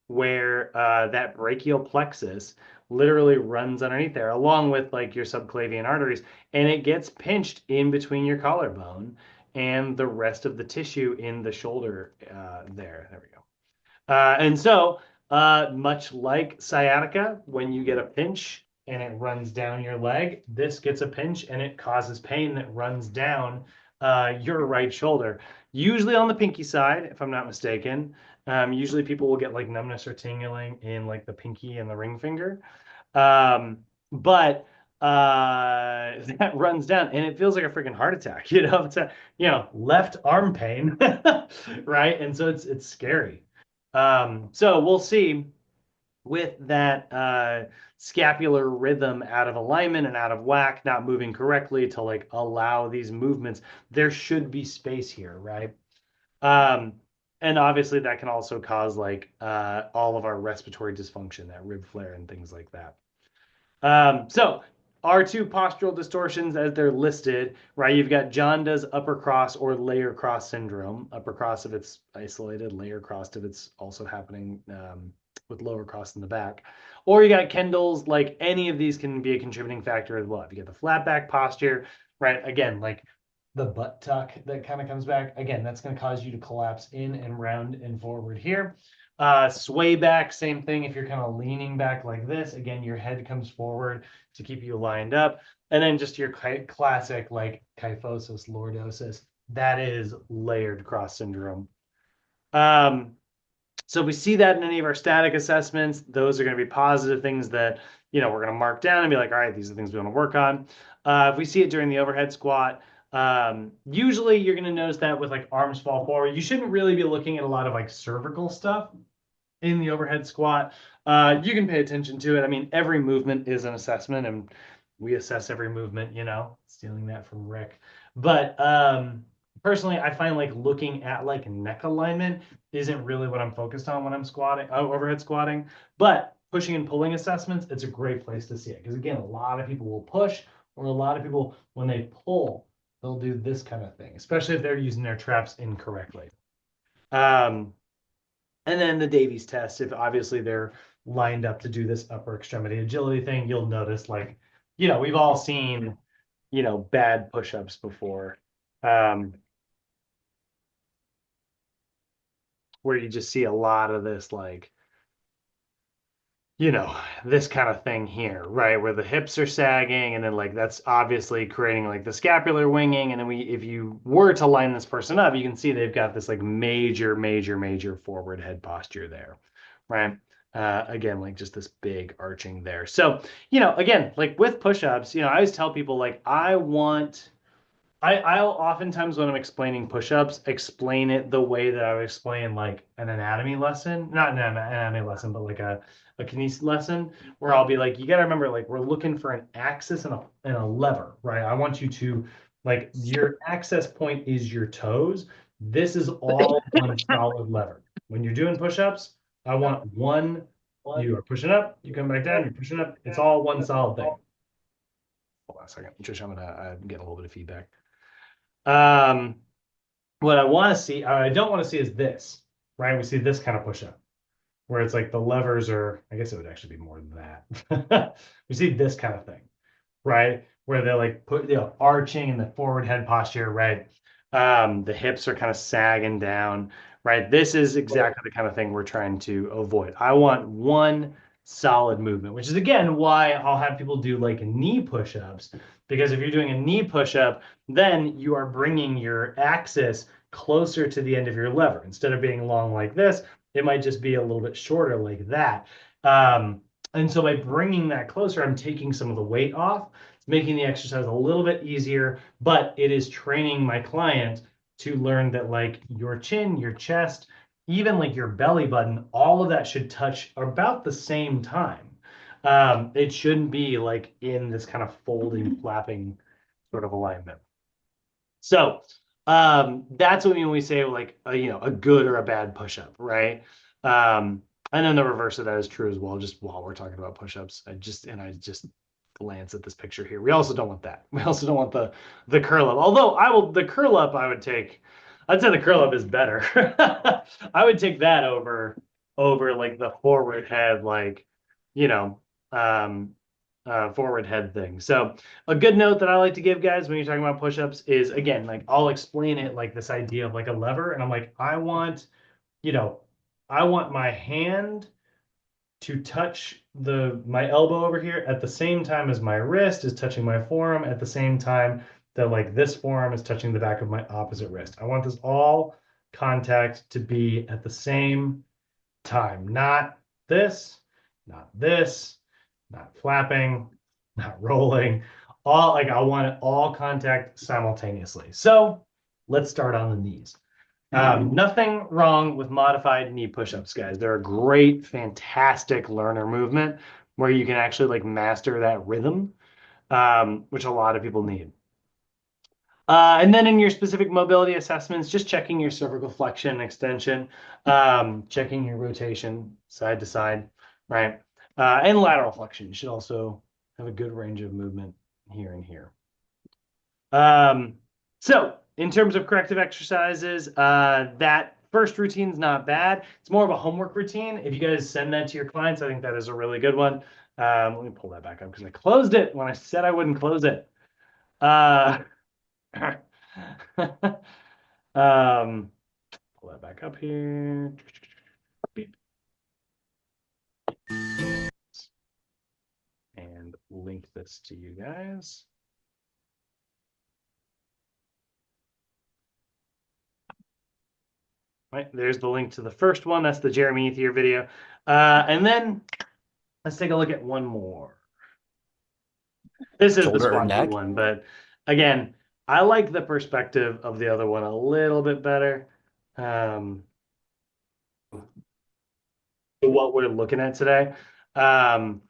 where that brachial plexus literally runs underneath there, along with like your subclavian arteries, and it gets pinched in between your collarbone and the rest of the tissue in the shoulder there. There we go. And so, much like sciatica, when you get a pinch and it runs down your leg, this gets a pinch and it causes pain that runs down your right shoulder, usually on the pinky side, if I'm not mistaken. Usually people will get like numbness or tingling in like the pinky and the ring finger. But that runs down and it feels like a freaking heart attack, it's a, left arm pain, right? And so it's scary. So we'll see with that scapular rhythm out of alignment and out of whack, not moving correctly to like allow these movements. There should be space here, right? Um, and obviously that can also cause like all of our respiratory dysfunction, that rib flare and things like that. So our two postural distortions as they're listed, right? You've got Jonda's upper cross or layer cross syndrome. Upper cross if it's isolated, layer cross if it's also happening with lower cross in the back. Or you got Kendall's, like any of these can be a contributing factor as well. If you get the flat back posture, right? Again, like the butt tuck that kind of comes back. Again, that's going to cause you to collapse in and round and forward here. Sway back, same thing. If you're kind of leaning back like this, again, your head comes forward to keep you lined up. And then just your classic like kyphosis, lordosis, that is layered cross syndrome. Um, so we see that in any of our static assessments. Those are going to be positive things that, we're going to mark down and be like, all right, these are things we want to work on. If we see it during the overhead squat, usually you're going to notice that with like arms fall forward. You shouldn't really be looking at a lot of like cervical stuff in the overhead squat. You can pay attention to it. I mean, every movement is an assessment, and we assess every movement, stealing that from Rick. But personally, I find like looking at like neck alignment isn't really what I'm focused on when I'm squatting, overhead squatting. But pushing and pulling assessments, it's a great place to see it. Because again, a lot of people will push, or a lot of people, when they pull, they'll do this kind of thing, especially if they're using their traps incorrectly. Um, and then the Davies test, if obviously they're lined up to do this upper extremity agility thing, you'll notice like, we've all seen, bad push-ups before, um, where you just see a lot of this like, you know, this kind of thing here, right? Where the hips are sagging, and then like that's obviously creating like the scapular winging. And then if you were to line this person up, you can see they've got this like major, major, major forward head posture there, right? Again, like just this big arching there. So, again, like with push-ups, I always tell people like I'll oftentimes when I'm explaining push-ups, explain it the way that I would explain like an anatomy lesson, not an anatomy lesson, but like a kinesis lesson, where I'll be like, you got to remember, like we're looking for an axis and a lever, right? I want you to like your access point is your toes. This is all one solid lever. When you're doing push-ups, I want one. You are pushing up, you come back down, you're pushing up. It's all one solid thing. Hold on a second, Trish. I'm gonna get a little bit of feedback. Um, what I want to see, I don't want to see is this, right? We see this kind of push up where it's like the levers are, I guess it would actually be more than that. We see this kind of thing, right? Where they're like arching in the forward head posture, right? The hips are kind of sagging down, right? This is exactly the kind of thing we're trying to avoid. I want one solid movement, which is again why I'll have people do like knee push-ups, because if you're doing a knee push-up, then you are bringing your axis closer to the end of your lever. Instead of being long like this, it might just be a little bit shorter like that. And so by bringing that closer, I'm taking some of the weight off. It's making the exercise a little bit easier, but it is training my client to learn that like your chin, your chest, even like your belly button, all of that should touch about the same time. It shouldn't be like in this kind of folding, flapping sort of alignment. So that's what we mean when we say like a good or a bad push-up, right? And then the reverse of that is true as well, just while we're talking about push-ups. I just glance at this picture here. We also don't want that. We also don't want the curl up. Although the curl up I would take, I'd say the curl up is better. I would take that over like the forward head, like, you know, um forward head thing. So a good note that I like to give guys when you're talking about push-ups is again, like I'll explain it like this idea of like a lever, and I'm like, you know, I want my hand to touch my elbow over here at the same time as my wrist is touching my forearm at the same time that like this forearm is touching the back of my opposite wrist. I want this all contact to be at the same time, not this, not this, not flapping, not rolling. All like I want it all contact simultaneously. So let's start on the knees. Nothing wrong with modified knee push-ups, guys. They're a great, fantastic learner movement where you can actually like master that rhythm, which a lot of people need. And then in your specific mobility assessments, just checking your cervical flexion and extension, checking your rotation side to side, right? And lateral flexion. You should also have a good range of movement here and here. So in terms of corrective exercises, that first routine's not bad. It's more of a homework routine. If you guys send that to your clients, I think that is a really good one. Let me pull that back up because I closed it when I said I wouldn't close it. Uh, um, pull that back up here. Beep. And link this to you guys. Right, there's the link to the first one. That's the Jeremy Ethier video. And then let's take a look at one more. This is the Shoulder or squat jig neck? one, but again, I like the perspective of the other one a little bit better. Um, what we're looking at today. Um,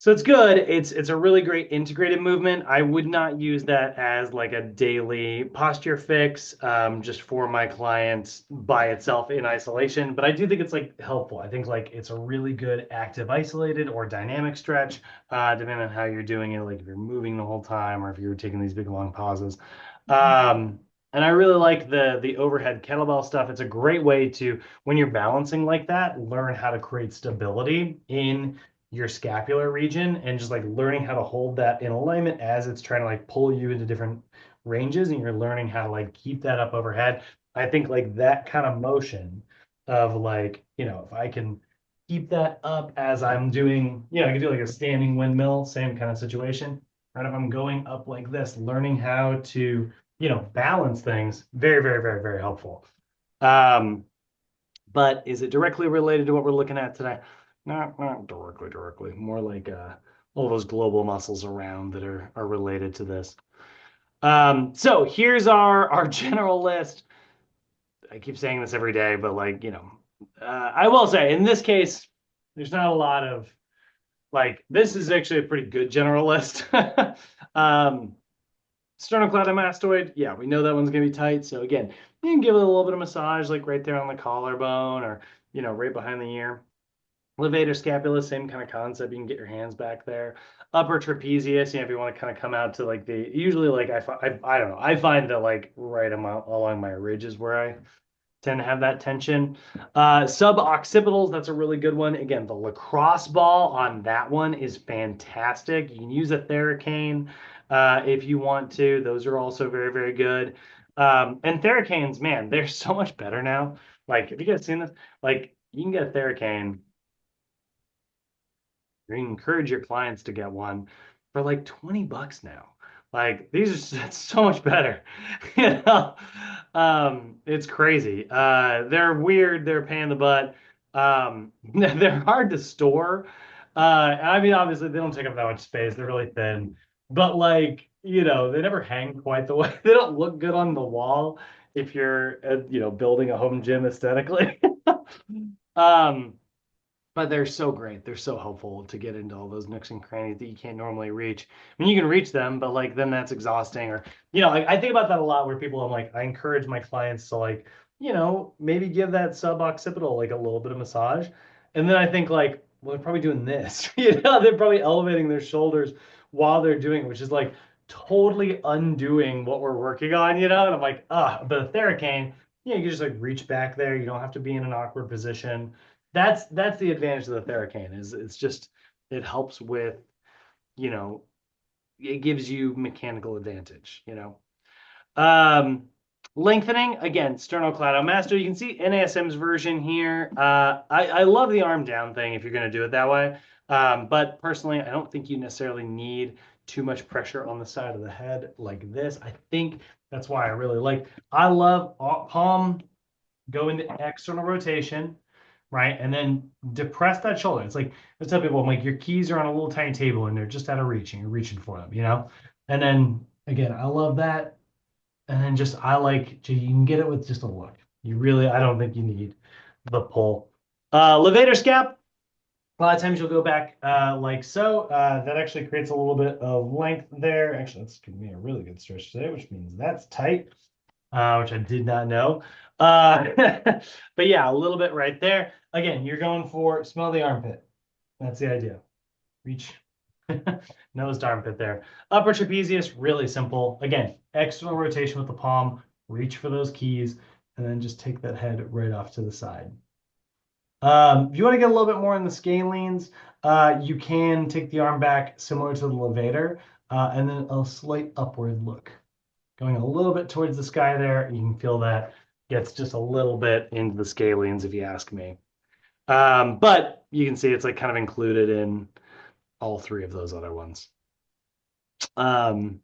So it's good. It's a really great integrated movement. I would not use that as like a daily posture fix, just for my clients by itself in isolation. But I do think it's like helpful. I think like it's a really good active isolated or dynamic stretch, depending on how you're doing it. Like if you're moving the whole time or if you're taking these big long pauses. And I really like the overhead kettlebell stuff. It's a great way to, when you're balancing like that, learn how to create stability in your scapular region and just like learning how to hold that in alignment as it's trying to like pull you into different ranges, and you're learning how to like keep that up overhead. I think like that kind of motion of like, if I can keep that up as I'm doing, I can do like a standing windmill, same kind of situation. Right. If I'm going up like this, learning how to, balance things, very, very, very, very helpful. But is it directly related to what we're looking at today? Not directly, more like all those global muscles around that are related to this. So here's our general list. I keep saying this every day, but like, I will say in this case, there's not a lot of like this is actually a pretty good general list. um, Sternocleidomastoid, yeah, we know that one's gonna be tight. So again, you can give it a little bit of massage, like right there on the collarbone, or right behind the ear. Levator scapula, same kind of concept. You can get your hands back there. Upper trapezius, if you want to kind of come out to like the usually like I don't know. I find that like right along my ridge is where I tend to have that tension. Suboccipitals, that's a really good one. Again, the lacrosse ball on that one is fantastic. You can use a Theracane if you want to. Those are also very, very good. And Theracanes, man, they're so much better now. Like, have you guys seen this? Like, you can get a Theracane you encourage your clients to get one for like 20 bucks now. Like these are so much better. You know, it's crazy. They're weird. They're a pain in the butt. They're hard to store. I mean, obviously they don't take up that much space. They're really thin, but like, they never hang quite the way. They don't look good on the wall if you're, building a home gym aesthetically. Um, but they're so great. They're so helpful to get into all those nooks and crannies that you can't normally reach. I mean, you can reach them, but like then that's exhausting. Or, I think about that a lot where people, I'm like, I encourage my clients to like, maybe give that suboccipital like a little bit of massage. And then I think like, well, they're probably doing this. They're probably elevating their shoulders while they're doing it, which is like totally undoing what we're working on, And I'm like, but a Theracane, you can just like reach back there. You don't have to be in an awkward position. That's the advantage of the Theracane is it's just it helps with, you know, it gives you mechanical advantage. Um, Lengthening, again, sternocleidomastoid. You can see NASM's version here. I love the arm down thing if you're going to do it that way. But personally, I don't think you necessarily need too much pressure on the side of the head like this. I think that's why I love palm go into external rotation, right? And then depress that shoulder. It's like I tell people, I'm like, your keys are on a little tiny table and they're just out of reach and you're reaching for them. And then again, I love that. And then just I like you can get it with just a look. I don't think you need the pull. Levator scap. A lot of times you'll go back like so. That actually creates a little bit of length there. Actually, that's giving me a really good stretch today, which means that's tight, which I did not know. Uh, but yeah, a little bit right there. Again, you're going for smell the armpit. That's the idea. Reach nose to armpit there. Upper trapezius, really simple. Again, external rotation with the palm, reach for those keys, and then just take that head right off to the side. If you want to get a little bit more in the scalenes, you can take the arm back similar to the levator, and then a slight upward look. Going a little bit towards the sky there, you can feel that gets just a little bit into the scalenes if you ask me. But you can see it's like kind of included in all three of those other ones. Um,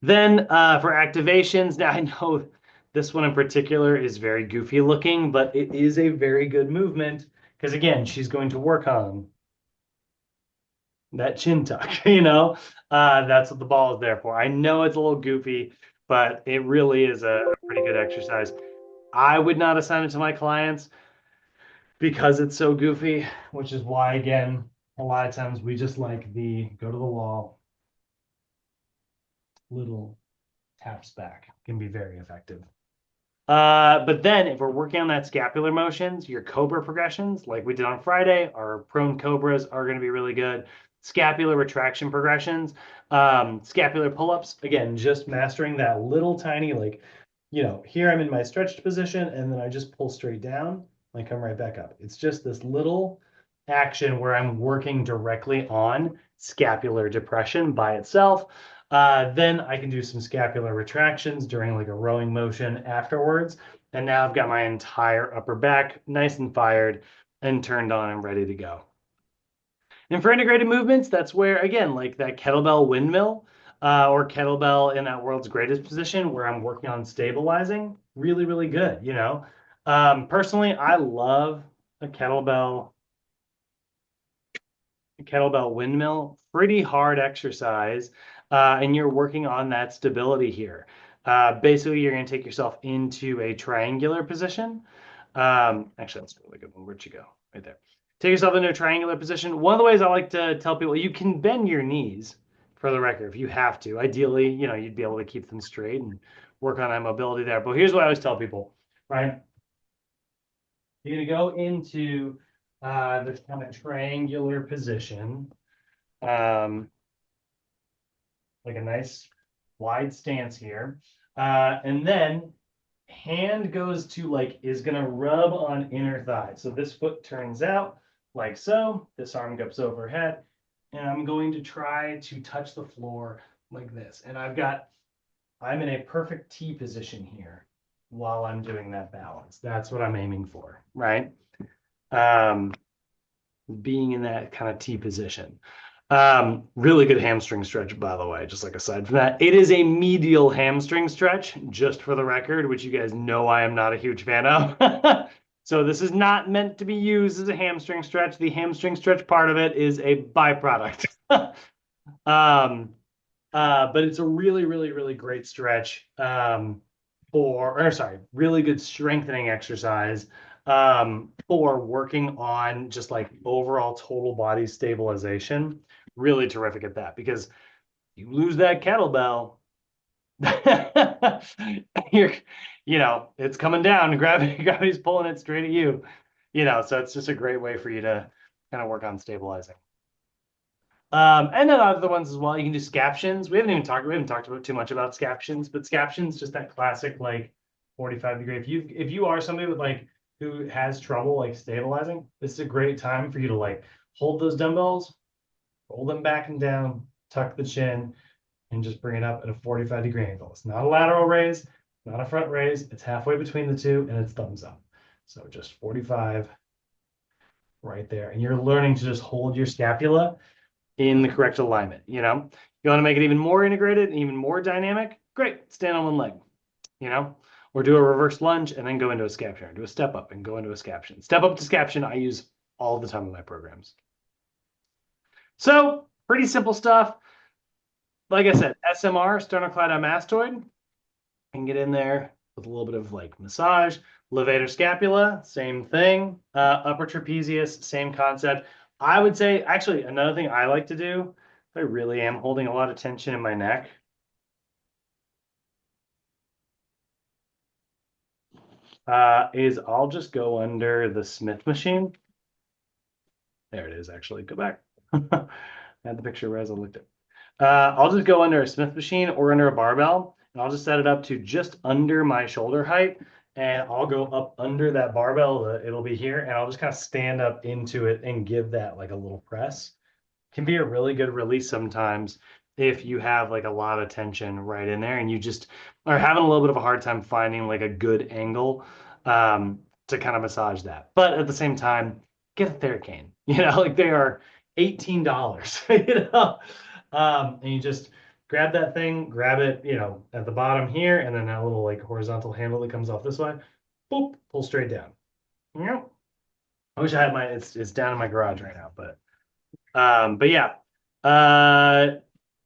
then for activations, now I know this one in particular is very goofy looking, but it is a very good movement because again, she's going to work on that chin tuck, That's what the ball is there for. I know it's a little goofy, but it really is a pretty good exercise. I would not assign it to my clients because it's so goofy, which is why, again, a lot of times we just like the go to the wall, little taps back can be very effective. But then if we're working on that scapular motions, your cobra progressions, like we did on Friday, our prone cobras are going to be really good. Scapular retraction progressions, scapular pull-ups, again, just mastering that little tiny, like, here I'm in my stretched position and then I just pull straight down, I come right back up. It's just this little action where I'm working directly on scapular depression by itself. Then I can do some scapular retractions during like a rowing motion afterwards. And now I've got my entire upper back nice and fired and turned on and ready to go. And for integrated movements, that's where, again, like that kettlebell windmill or kettlebell in that world's greatest position where I'm working on stabilizing, really, really good. Personally, I love a kettlebell kettlebell windmill, pretty hard exercise, and you're working on that stability here. Basically, you're going to take yourself into a triangular position. Actually, that's a really good one. Where'd you go? Right there. Take yourself into a triangular position. One of the ways I like to tell people, you can bend your knees for the record if you have to. Ideally, you'd be able to keep them straight and work on that mobility there. But here's what I always tell people, right? You're going to go into this kind of triangular position, um, like a nice wide stance here. And then hand goes to like, is going to rub on inner thigh. So this foot turns out like so. This arm goes overhead. And I'm going to try to touch the floor like this. And I'm in a perfect T position here while I'm doing that balance. That's what I'm aiming for, right? Um, being in that kind of T position. Really good hamstring stretch, by the way, just like aside from that. It is a medial hamstring stretch, just for the record, which you guys know I am not a huge fan of. So this is not meant to be used as a hamstring stretch. The hamstring stretch part of it is a byproduct. um, but it's a really, really, really great stretch or sorry, really good strengthening exercise for working on just like overall total body stabilization. Really terrific at that because you lose that kettlebell, you're, it's coming down. Gravity's pulling it straight at you. So it's just a great way for you to kind of work on stabilizing. And then other ones as well. You can do scaptions. We haven't talked about too much about scaptions, but scaptions just that classic like 45 degree. If you are somebody with like who has trouble like stabilizing, this is a great time for you to like hold those dumbbells, roll them back and down, tuck the chin, and just bring it up at a 45-degree angle. It's not a lateral raise, not a front raise. It's halfway between the two, and it's thumbs up. So just 45 right there. And you're learning to just hold your scapula in the correct alignment. You want to make it even more integrated and even more dynamic? Great. Stand on one leg, you know, or do a reverse lunge and then go into a scaption, or do a step up and go into a scaption. Step up to scaption, I use all the time in my programs. So pretty simple stuff. Like I said, SMR, sternocleidomastoid, and get in there with a little bit of like massage. Levator scapula, same thing. Upper trapezius, same concept. I would say, actually, another thing I like to do, if I really am holding a lot of tension in my neck, is I'll just go under the Smith machine. There it is, actually. Go back. I had the picture as I looked at. I'll just go under a Smith machine or under a barbell, and I'll just set it up to just under my shoulder height, and I'll go up under that barbell. It'll be here, and I'll just kind of stand up into it and give that like a little press. Can be a really good release sometimes if you have like a lot of tension right in there and you just are having a little bit of a hard time finding like a good angle to kind of massage that. But at the same time, get a Theracane. Like they are $18, and you just grab that thing, grab it, at the bottom here, and then that little like horizontal handle that comes off this way, boop, pull straight down. Yep. I wish I had it's down in my garage right now, but yeah. Uh,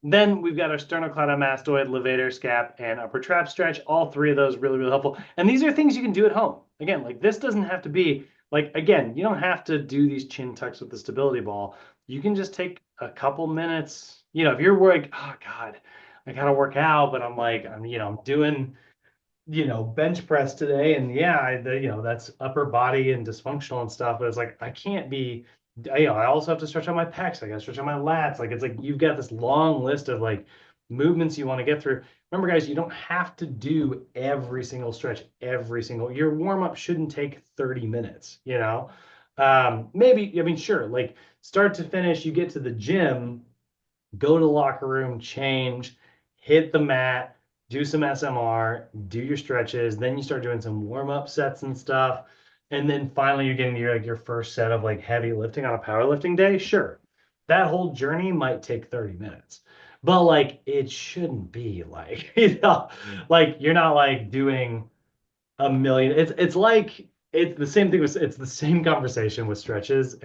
then we've got our sternocleidomastoid, levator, scap, and upper trap stretch. All three of those really, really helpful. And these are things you can do at home. Again, like this doesn't have to be like, again, you don't have to do these chin tucks with the stability ball. You can just take a couple minutes. If you're like, oh God, I gotta work out, but I'm doing bench press today, and yeah, that's upper body and dysfunctional and stuff. But it's like I can't be. I also have to stretch out my pecs. I got to stretch out my lats. Like it's like you've got this long list of like movements you want to get through. Remember, guys, you don't have to do every single stretch, every single. Your warm up shouldn't take 30 minutes. Maybe I mean, sure, like start to finish, you get to the gym, go to the locker room, change, hit the mat, do some SMR, do your stretches, then you start doing some warm-up sets and stuff. And then finally you're getting your first set of like heavy lifting on a powerlifting day. Sure. That whole journey might take 30 minutes. But like it shouldn't be like, like you're not like doing a million. It's the same thing with it's the same conversation with stretches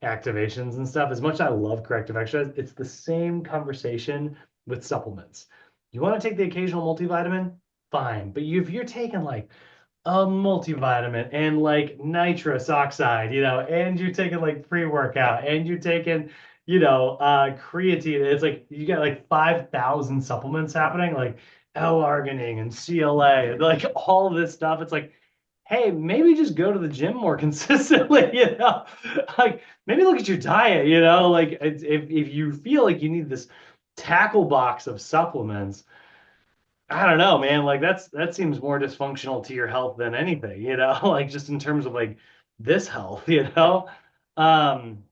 activations and stuff. As much as I love corrective exercise, it's the same conversation with supplements. You want to take the occasional multivitamin? Fine. But if you're taking like a multivitamin and like nitrous oxide, and you're taking like pre-workout and you're taking, creatine, it's like you got like 5,000 supplements happening, like L-arginine and CLA, and like all this stuff. It's like, hey, maybe just go to the gym more consistently, Like maybe look at your diet, like if you feel like you need this tackle box of supplements, I don't know, man. Like that seems more dysfunctional to your health than anything, like just in terms of like this health, Um,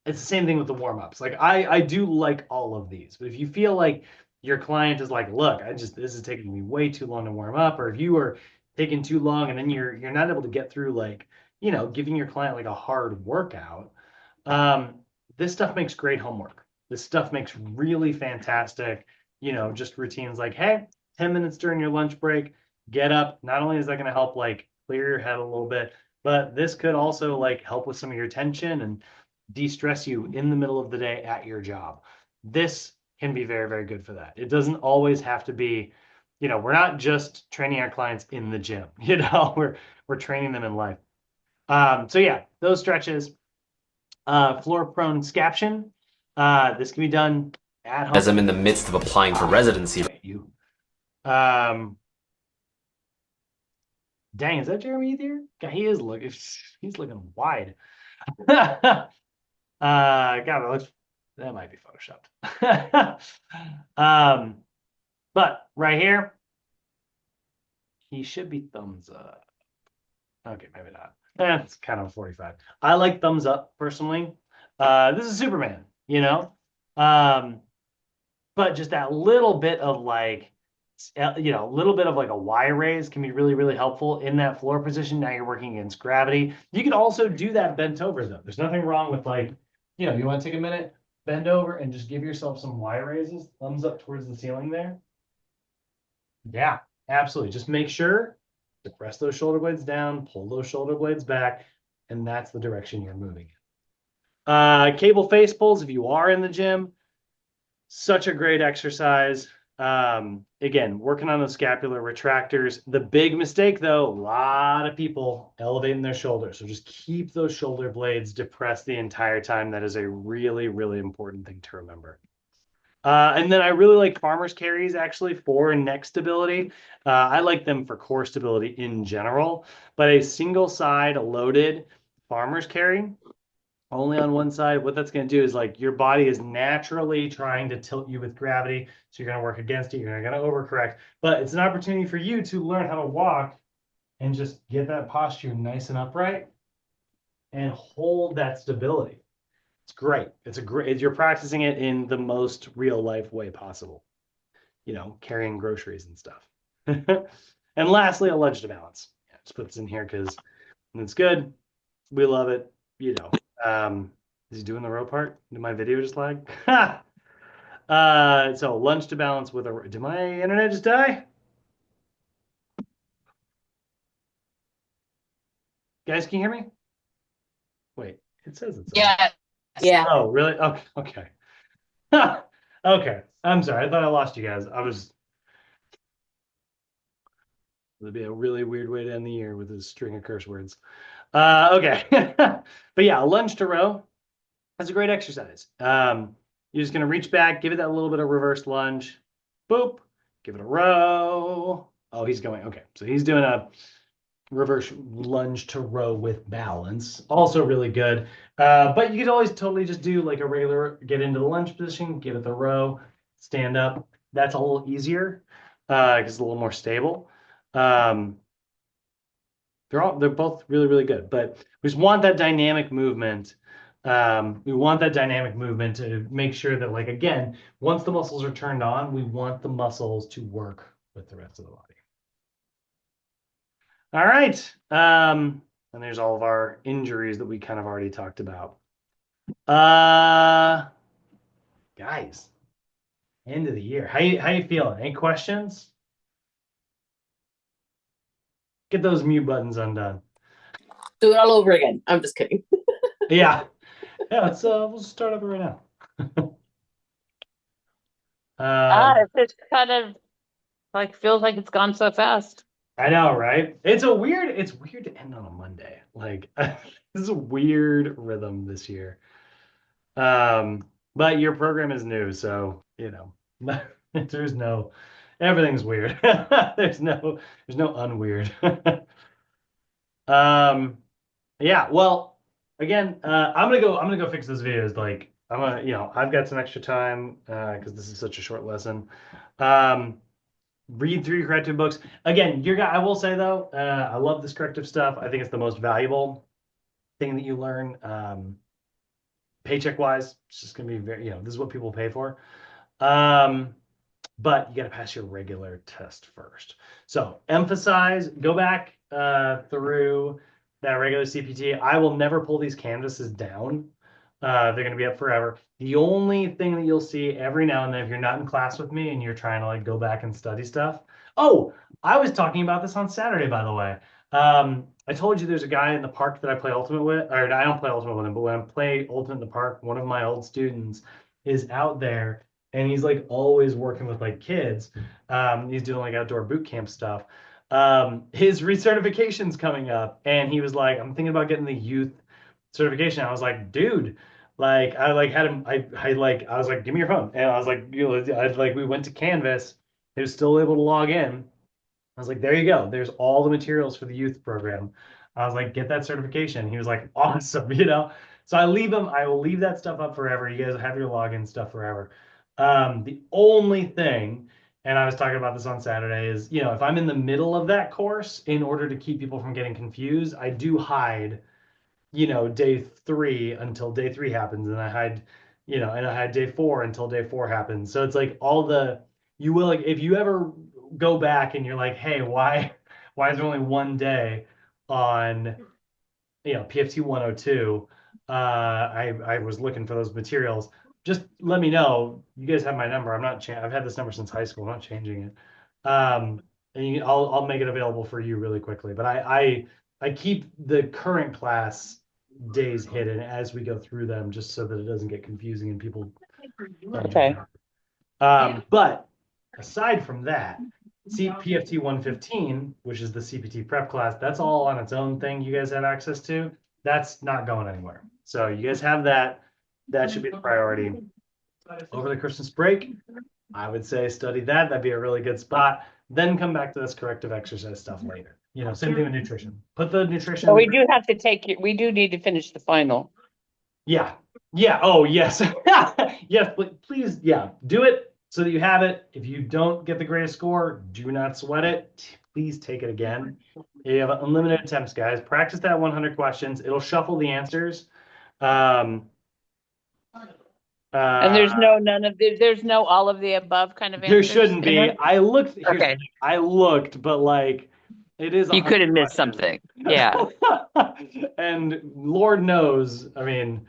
it's the same thing with the warm-ups. Like I do like all of these, but if you feel like your client is like, look, this is taking me way too long to warm up, or if you are taking too long and then you're not able to get through like, giving your client like a hard workout, um, this stuff makes great homework. This stuff makes really fantastic, just routines like, hey, 10 minutes during your lunch break, get up. Not only is that going to help like clear your head a little bit, but this could also like help with some of your tension and de-stress you in the middle of the day at your job. This can be very, very good for that. It doesn't always have to be, we're not just training our clients in the gym, we're training them in life. So yeah, those stretches, floor prone scaption. This can be done at home. As I'm in the midst of applying for residency. You. Um, Dang, is that Jeremy here? God, he's looking wide. God, that might be photoshopped. But right here, he should be thumbs up. Okay, maybe not. It's kind of 45. I like thumbs up personally. This is Superman, Um, but just that little bit of like, a little bit of like a Y raise can be really, really helpful in that floor position. Now you're working against gravity. You can also do that bent over though. There's nothing wrong with like, you want to take a minute, bend over and just give yourself some Y raises, thumbs up towards the ceiling there. Yeah, absolutely. Just make sure to press those shoulder blades down, pull those shoulder blades back, and that's the direction you're moving in. Cable face pulls, if you are in the gym, such a great exercise. Again, working on those scapular retractors. The big mistake, though, a lot of people elevating their shoulders. So just keep those shoulder blades depressed the entire time. That is a really, really important thing to remember. And then I really like farmer's carries actually for neck stability. I like them for core stability in general, but a single side loaded farmer's carry only on one side, what that's going to do is like your body is naturally trying to tilt you with gravity. So you're going to work against it. You're going to overcorrect, but it's an opportunity for you to learn how to walk and just get that posture nice and upright and hold that stability. It's great. You're practicing it in the most real life way possible, carrying groceries and stuff. And lastly, a lunge to balance. Yeah, just put this in here because it's good. We love it. Is he doing the row part? Did my video just lag? So lunge to balance with a. Did my internet just die? Guys, can you hear me? Wait, it says it's on. Yeah. Yeah. Oh, really? Okay. Okay. Okay. I'm sorry. I thought I lost you guys. It'd be a really weird way to end the year with a string of curse words. Okay. But yeah, a lunge to row. That's a great exercise. You're just going to reach back, give it that little bit of reverse lunge. Boop. Give it a row. Oh, he's going. Okay. So he's doing a reverse lunge to row with balance. Also really good. But you could always totally just do like a regular get into the lunge position, give it the row, stand up. That's a little easier because it's a little more stable. Um, they're both really, really good, but we just want that dynamic movement. We want that dynamic movement to make sure that, like, again, once the muscles are turned on, we want the muscles to work with the rest of the body. All right. And there's all of our injuries that we kind of already talked about. Guys, end of the year. How you feeling? Any questions? Get those mute buttons undone. Do it all over again. I'm just kidding. Yeah. Yeah, we'll start up right now. Um, It's kind of like feels like it's gone so fast. I know, right? It's weird to end on a Monday. Like this is a weird rhythm this year. Um, but your program is new, so there's no everything's weird. There's no unweird. Um, yeah, well, again, I'm gonna go fix those videos. Like I've got some extra time because this is such a short lesson. Um, read through your corrective books. Again, I will say though, I love this corrective stuff. I think it's the most valuable thing that you learn. Paycheck wise, it's just gonna be very, this is what people pay for. Um, but you got to pass your regular test first. So go back through that regular CPT. I will never pull these canvases down. They're going to be up forever. The only thing that you'll see every now and then, if you're not in class with me and you're trying to like go back and study stuff. Oh, I was talking about this on Saturday, by the way. I told you there's a guy in the park that I play Ultimate with, or I don't play Ultimate with him, but when I play Ultimate in the park, one of my old students is out there and he's like always working with like kids. He's doing like outdoor boot camp stuff. His recertification's coming up, and he was like, "I'm thinking about getting the youth certification." I was like, "Dude." Like I like had him I was like give me your phone and I was like we went to Canvas, he was still able to log in. I was like, there you go. There's all the materials for the youth program. I was like, get that certification. He was like, awesome. So I will leave that stuff up forever. You guys have your login stuff forever. The only thing, and I was talking about this on Saturday, is, if I'm in the middle of that course, in order to keep people from getting confused, I do hide day 3 until day 3 happens, and I hide day 4 until day 4 happens. So it's like you will, like, if you ever go back and you're like, hey, why is there only one day on, PFT 102? I was looking for those materials. Just let me know. You guys have my number. I've had this number since high school. I'm not changing it. And I'll make it available for you really quickly. But I keep the current class days hidden as we go through them, just so that it doesn't get confusing and people don't Okay. but aside from that, CPFT 115, which is the CPT prep class, that's all on its own thing you guys have access to. That's not going anywhere. So you guys have that. That should be the priority. Over the Christmas break, I would say study that. That'd be a really good spot. Then come back to this corrective exercise stuff later. Same thing with nutrition. Put the nutrition. So we do have to we do need to finish the final. Yeah. Yeah. Oh, yes. Yes, but please, yeah, do it so that you have it. If you don't get the greatest score, do not sweat it. Please take it again. You have unlimited attempts, guys. Practice that 100 questions. It'll shuffle the answers. Um, And there's no all of the above kind of there answers shouldn't in be. it? I looked. Okay. I looked, but like, it is. You could have 100 missed questions. something. Yeah. And Lord knows, I mean,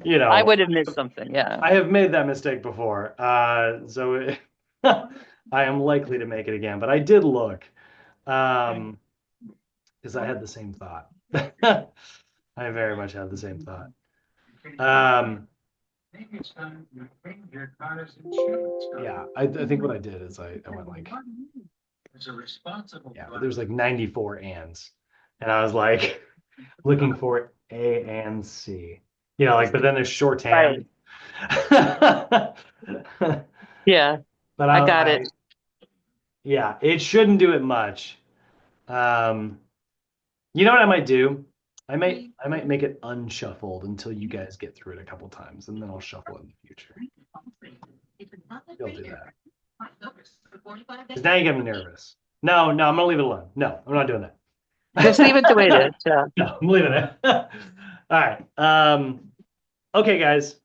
I would have missed something. Yeah. I have made that mistake before. I am likely to make it again, but I did look, because I had the same thought. I very much had the same thought. Yeah, I think what I did is I went like, yeah, there's like 94 ands, and I was like looking for A and C, but then there's shorthand. Yeah. But I got it. Yeah, it shouldn't do it much. You know what I might do? I might make it unshuffled until you guys get through it a couple times, and then I'll shuffle it in the future. You'll do that. Because now you get me nervous. No, I'm gonna leave it alone. No, I'm not doing that. Just leave it the way it is. Yeah. No, I'm leaving it. All right. Okay, guys.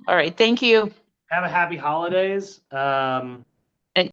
All right. Thank you. Have a happy holidays.